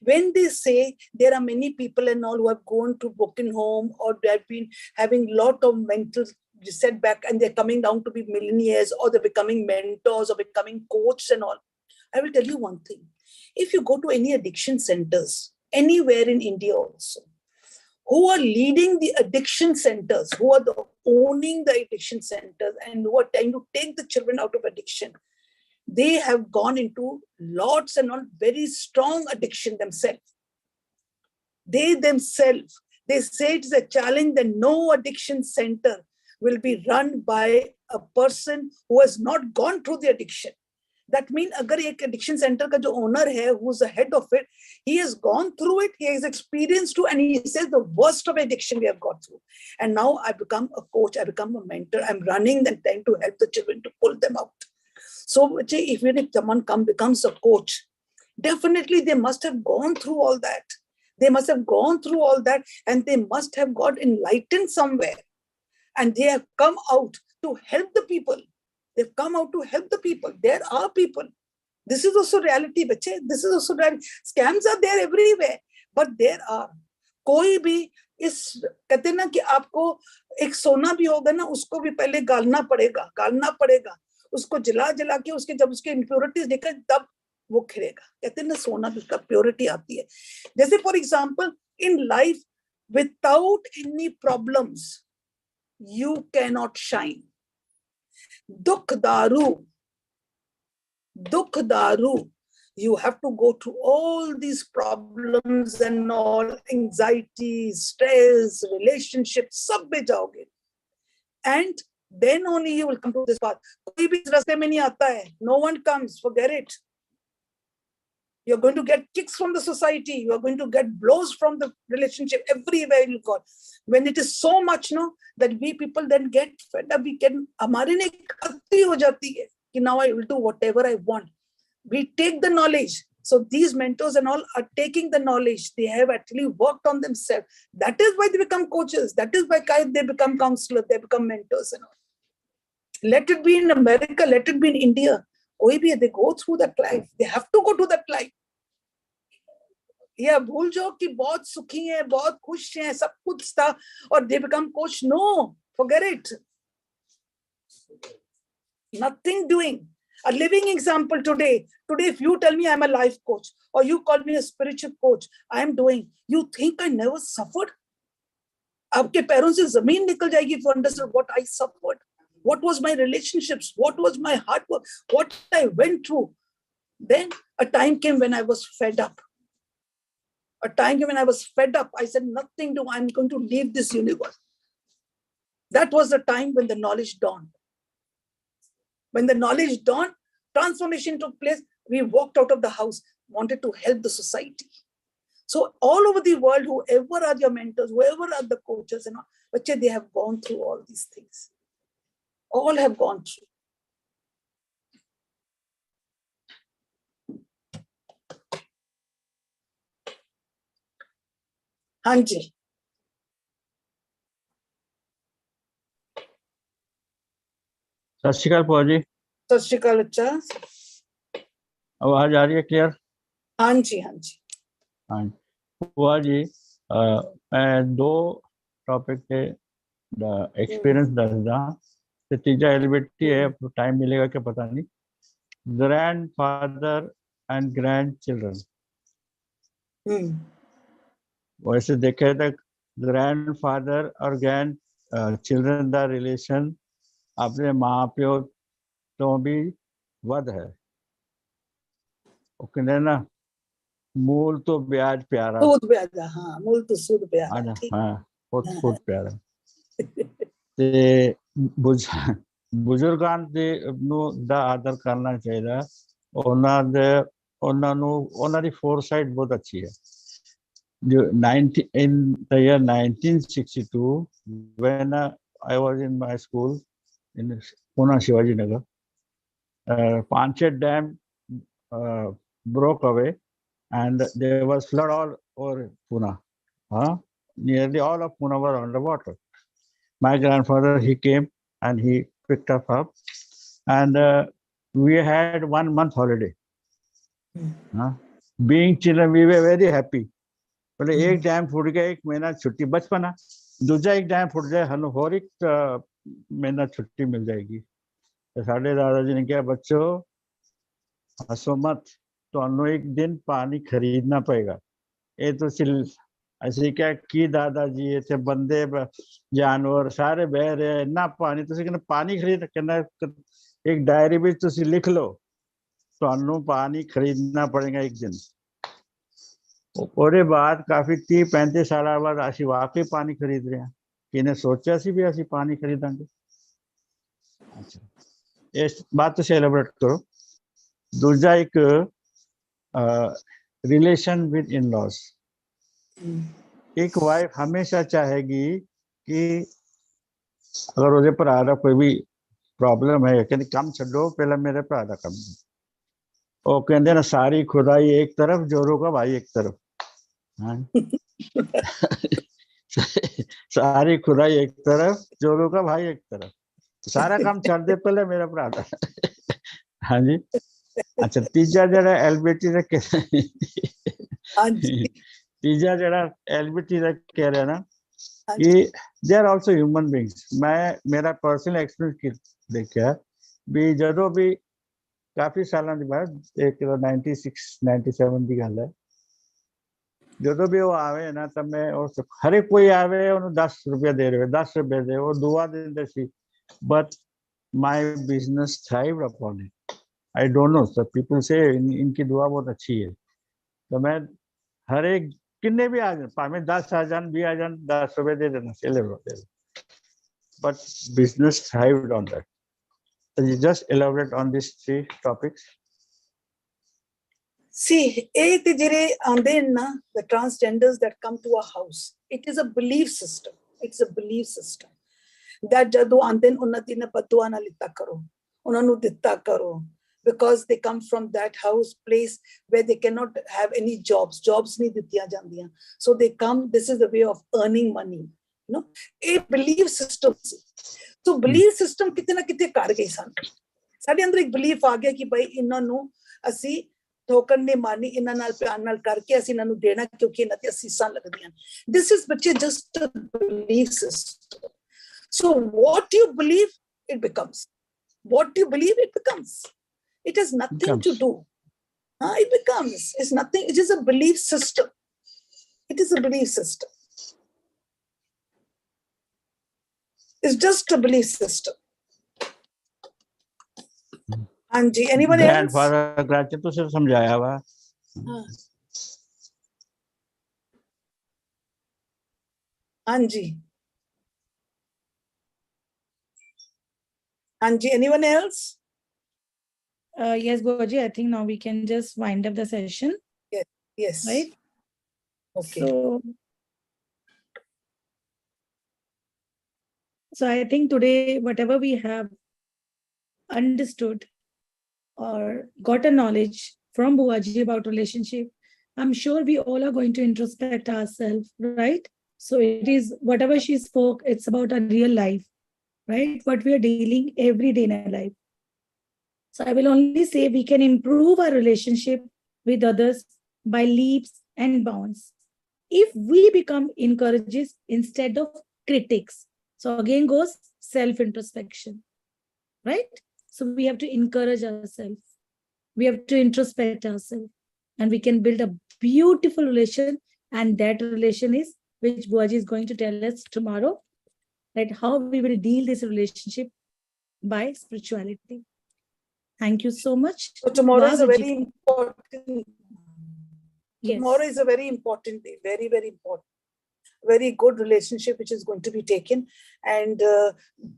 When they say there are many people and all who have gone to broken home or they have been having lot of mental setback and they're coming down to be millionaires or they're becoming mentors or becoming coaches and all, I will tell you one thing. If you go to any addiction centers, anywhere in India also, who are leading the addiction centers, who are owning the addiction centers and who are trying to take the children out of addiction, they have gone into lots and all very strong addiction themselves. They themselves, they say it is a challenge that no addiction center will be run by a person who has not gone through the addiction. That means agar ek addiction center ka jo owner hai, who's the head of it, he has gone through it, he has experienced too, and he says the worst of addiction we have got through. And now I become a coach, I become a mentor, I'm running and trying to help the children to pull them out. So even if someone becomes a coach, definitely they must have gone through all that. They must have gone through all that and they must have got enlightened somewhere. And they have come out to help the people. They've come out to help the people. There are people. This is also reality, bache. This is also reality. Scams are there everywhere. But there are. कोई भी इस कहते ना कि आपको एक सोना भी होगा ना, उसको भी पहले गालना पड़ेगा, उसको जला के उसके जब उसके इम्प्योरिटीज निकल तब वो खिलेगा. कहते हैं ना सोना भी उसका प्योरिटी आती है. जैसे for example in life without any problems you cannot shine. Dukh daru, you have to go through all these problems and all, anxiety, stress, relationships, sab mein jaoge. And then only you will come to this path. Koi bhi is raste mein nahi aata hai. No one comes, forget it. You're going to get kicks from the society. You're going to get blows from the relationship everywhere you go. When it is so much, no, that we people then get fed up. We can, hamare ne khatti ho jati hai ki now I will do whatever I want. We take the knowledge. So these mentors and all are taking the knowledge. They have actually worked on themselves. That is why they become coaches. That is why they become counselors. They become mentors and all. Let it be in America. Let it be in India. Koi bhi, they go through that life. They have to go to that life. या भूल जाओ कि बहुत सुखी है, बहुत खुश हैं, सब कुछ था और they become coach. No, forget it. Nothing doing. A living example today. Today, if you tell me I'm a life coach or you call me a spiritual coach, I am doing. You think I never suffered? आपके पैरों से जमीन निकल जाएगी if you understand what I suffered. What was my relationships? What was my hard work? What I went through? Then a time came when I was fed up. A time when I was fed up, I said, nothing do, I'm going to leave this universe. That was the time when the knowledge dawned. When the knowledge dawned, transformation took place. We walked out of the house, wanted to help the society. So all over the world, whoever are your mentors, whoever are the coaches, and all, they have gone through all these things. All have gone through. हाँ जी. सत श्री अकाल भूआ जी. सत श्री अकाल बच्चा. आवाज आ रही है क्लियर? हाँ जी, हाँ जी. हाँ भूआ जी, मैं दो टॉपिक के एक्सपीरियंस दसदा ते तीजा एलिमेंट है, टाइम मिलेगा क्या पता नहीं. Grand father and grand children. वैसे देखे तो ग्रैंड फादर और ग्रैंड चिल्ड्रन का रिलेशन अपने माँ प्यो तो भी वध है. ਉਹ ਕਹਿੰਦੇ ਨਾ ਮੂਲ ਤੋਂ ਵਿਆਜ ਪਿਆਰਾ सूद प्यारा, हाँ, मूल तो सूद प्यारा, ਆਣਾ ठीक। ਹਾਂ ਬਹੁਤ हाँ, ਬਹੁਤ ਪਿਆਰਾ ਤੇ ਬਜ਼ੁਰਗਾਂ ਦੇ ਨੂੰ ਦਾ ਆਦਰ ਕਰਨਾ ਚਾਹੀਦਾ ਉਹਨਾਂ ਨੂੰ ਉਹਨਾਂ ਦੀ ਫੋਰਸਾਈਟ ਬਹੁਤ ਅੱਛੀ ਹੈ ਜੋ 90 in the year 1962 when I was in my school in Pune Shivaji Nagar Panchet Dam broke away and there was flood all over Pune. Nearly all of Pune were underwater. My grandfather, he came and he picked us up and we had 1 month holiday. Being children, we were very happy. बोले एक dam फूट गया 1 महीना छुट्टी बचपना दूसरा एक dam फूट जाए हमें और 1 महीना छुट्टी मिल जाएगी तो साढ़े दादाजी ने कहा बच्चों हंसो मत तो एक दिन पानी खरीदना पड़ेगा ये तो ਅਸੀਂ ਕਿਹਾ ਕੀ ਦਾਦਾ ਜੀ ਇੱਥੇ ਬੰਦੇ ਜਾਨਵਰ ਸਾਰੇ ਬਹਿ ਰਹੇ ਇੰਨਾ ਪਾਣੀ ਤੁਸੀਂ ਕਹਿੰਦੇ ਪਾਣੀ ਖਰੀਦ ਕਹਿੰਦਾ ਇੱਕ ਡਾਇਰੀ ਵਿੱਚ ਤੁਸੀਂ ਲਿਖ ਲਓ ਤੁਹਾਨੂੰ ਪਾਣੀ ਖਰੀਦਣਾ ਪੜੇਗਾ ਇੱਕ ਦਿਨ ਉਹਦੇ ਬਾਅਦ ਕਾਫੀ 30-35 ਸਾਲਾਂ ਬਾਅਦ ਅਸੀਂ ਵਾਕਈ ਪਾਣੀ ਖਰੀਦ ਰਹੇ ਹਾਂ ਕਿਨੇ ਸੋਚਿਆ ਸੀ ਵੀ ਅਸੀਂ ਪਾਣੀ ਖਰੀਦਾਂਗੇ ਅੱਛਾ ਇਸ ਬਾਤ ਤੋਂ ਸੈਲੀਬ੍ਰੇਟ ਕਰੋ ਦੂਜਾ ਇੱਕ रिलेशन विद इन-लॉज एक वाइफ हमेशा चाहेगी कि अगर ਉਹਦੇ ਭਰਾ ਦਾ ਕੋਈ ਵੀ ਪ੍ਰੋਬਲਮ ਹੈ ਕਹਿੰਦੀ ਕੰਮ ਛੱਡੋ ਪਹਿਲਾਂ ਮੇਰੇ ਭਰਾ ਦਾ ਕੰਮ ਉਹ ਕਹਿੰਦੇ ਨਾ ਸਾਰੀ ਖੁਦਾਈ ਇੱਕ ਤਰਫ ਜੋਰੋਂ का भाई एक तरफ सारी खुदाई एक तरफ जोरों का भाई एक तरफ सारा काम छੱਡ ਦੇ ਪਹਿਲਾਂ ਮੇਰਾ ਭਰਾ ਦਾ ਹਾਂਜੀ अच्छा तीजा जरा एलबीटी का तीजा जरा एलबीटी का कह रहे हैं ना कि they are also human beings मैं मेरा पर्सनल एक्सपीरियंस देखा भी जदों भी काफी सालों के बाद एक 96 97 की गल है जदों भी वो आवे ना तो मैं हर एक कोई आवे उन्हें 10 रुपया दे रहे 10 रुपये दे वो दुआ देते सी but my business thrived upon it I don't know. So people say इनकी दुआ बहुत अच्छी है तो मैं हर एक किन्ने भी आ जाए पाँच 10 आ जान 20 आ जान 10 रुपए दे देना चले but business thrived on that. So you just elaborate on these 3 topics. See, the transgenders that come to our house, it is a belief system. It's a belief system that jadoo aande unnati ne badua na litta karo unhanu ditta karo because they come from that house place where they cannot have any jobs nahi dittiya jandiyan so they come this is the way of earning money you know a belief system so belief system kitne na kitne kar gayi sade andar ek belief aa gaya ki bhai inna nu asi ਧੋਕਣ ਨਹੀਂ ਮਾਰਨੀ ਇਹਨਾਂ ਨਾਲ ਪਿਆਰ ਨਾਲ ਕਰਕੇ ਅਸੀਂ ਇਹਨਾਂ ਨੂੰ ਦੇਣਾ ਕਿਉਂਕਿ ਇਹਨਾਂ ਤੇ ਅਸੀਸਾਂ ਲੱਗਦੀਆਂ this is ਬੱਚੇ just a belief system so what you believe it becomes what you believe it becomes it has nothing to do it becomes it's nothing it is a belief system it is a belief system it's just a belief system Anji, anyone else? Grandfather Gratchen तो सिर्फ समझाया हुआ Anji. Anji, anyone else? Yes, Goji, I think now we can just wind up the session. Yes. Right? Okay. So I think today, whatever we have understood or got a knowledge from Buaji about relationship, I'm sure we all are going to introspect ourselves, right? So it is whatever she spoke, it's about a real life, right? What we are dealing every day in our life. So I will only say we can improve our relationship with others by leaps and bounds if we become encouragers instead of critics. So again goes self-introspection, right? So we have to encourage ourselves. We have to introspect ourselves and we can build a beautiful relation. And that relation is, which Buaji is going to tell us tomorrow, that how we will deal this relationship by spirituality. Thank you so much. So tomorrow is a Wahguruji. very important. Yes. Tomorrow is a very important day. Very, very important. Very good relationship which is going to be taken. And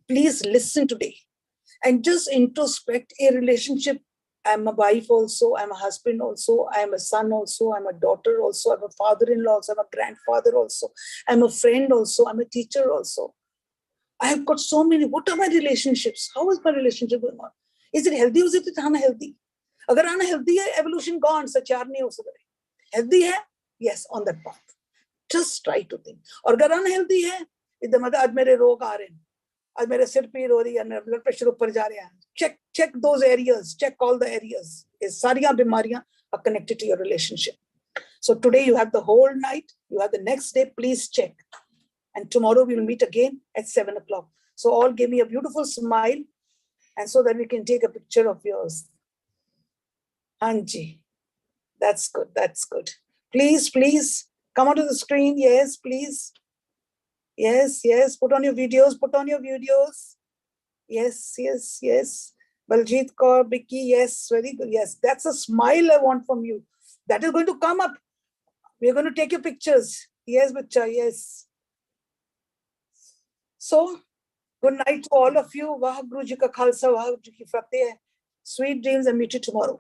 please listen today and just introspect a relationship. I'm a wife also, I'm a husband also, I'm a son also, I'm a daughter also, I'm a father-in-law also, I'm a grandfather also, I'm a friend also, I'm a teacher also. I have got so many. What are my relationships? How is my relationship going on? Is it healthy or is it unhealthy? Agar unhealthy hai, evolution gone, sachar nahi ho sakta. Healthy hai? Yes, on that path. Just try to think. Or agar unhealthy hai, idhar matlab aaj mere rog aa rahe hain. आज मेरे सिर पीड़ हो रही है, मेरा blood pressure ऊपर जा रहा है. Check those areas. Check all the areas. ये सारियां बीमारियां are connected to your relationship. So today you have the whole night. You have the next day. Please check. And tomorrow we will meet again at 7 o'clock. So all give me a beautiful smile, and so that we can take a picture of yours. Anji, that's good. That's good. Please come onto the screen. Yes, please. Yes. Put on your videos. Yes. Baljit Kaur, Vicky, yes, very good. Yes, that's a smile I want from you. That is going to come up. We're going to take your pictures. Yes, Bacha, yes. So, good night to all of you. Waheguru Ji Ka Khalsa, Waheguru Ji Ki Fateh. Sweet dreams and meet you tomorrow.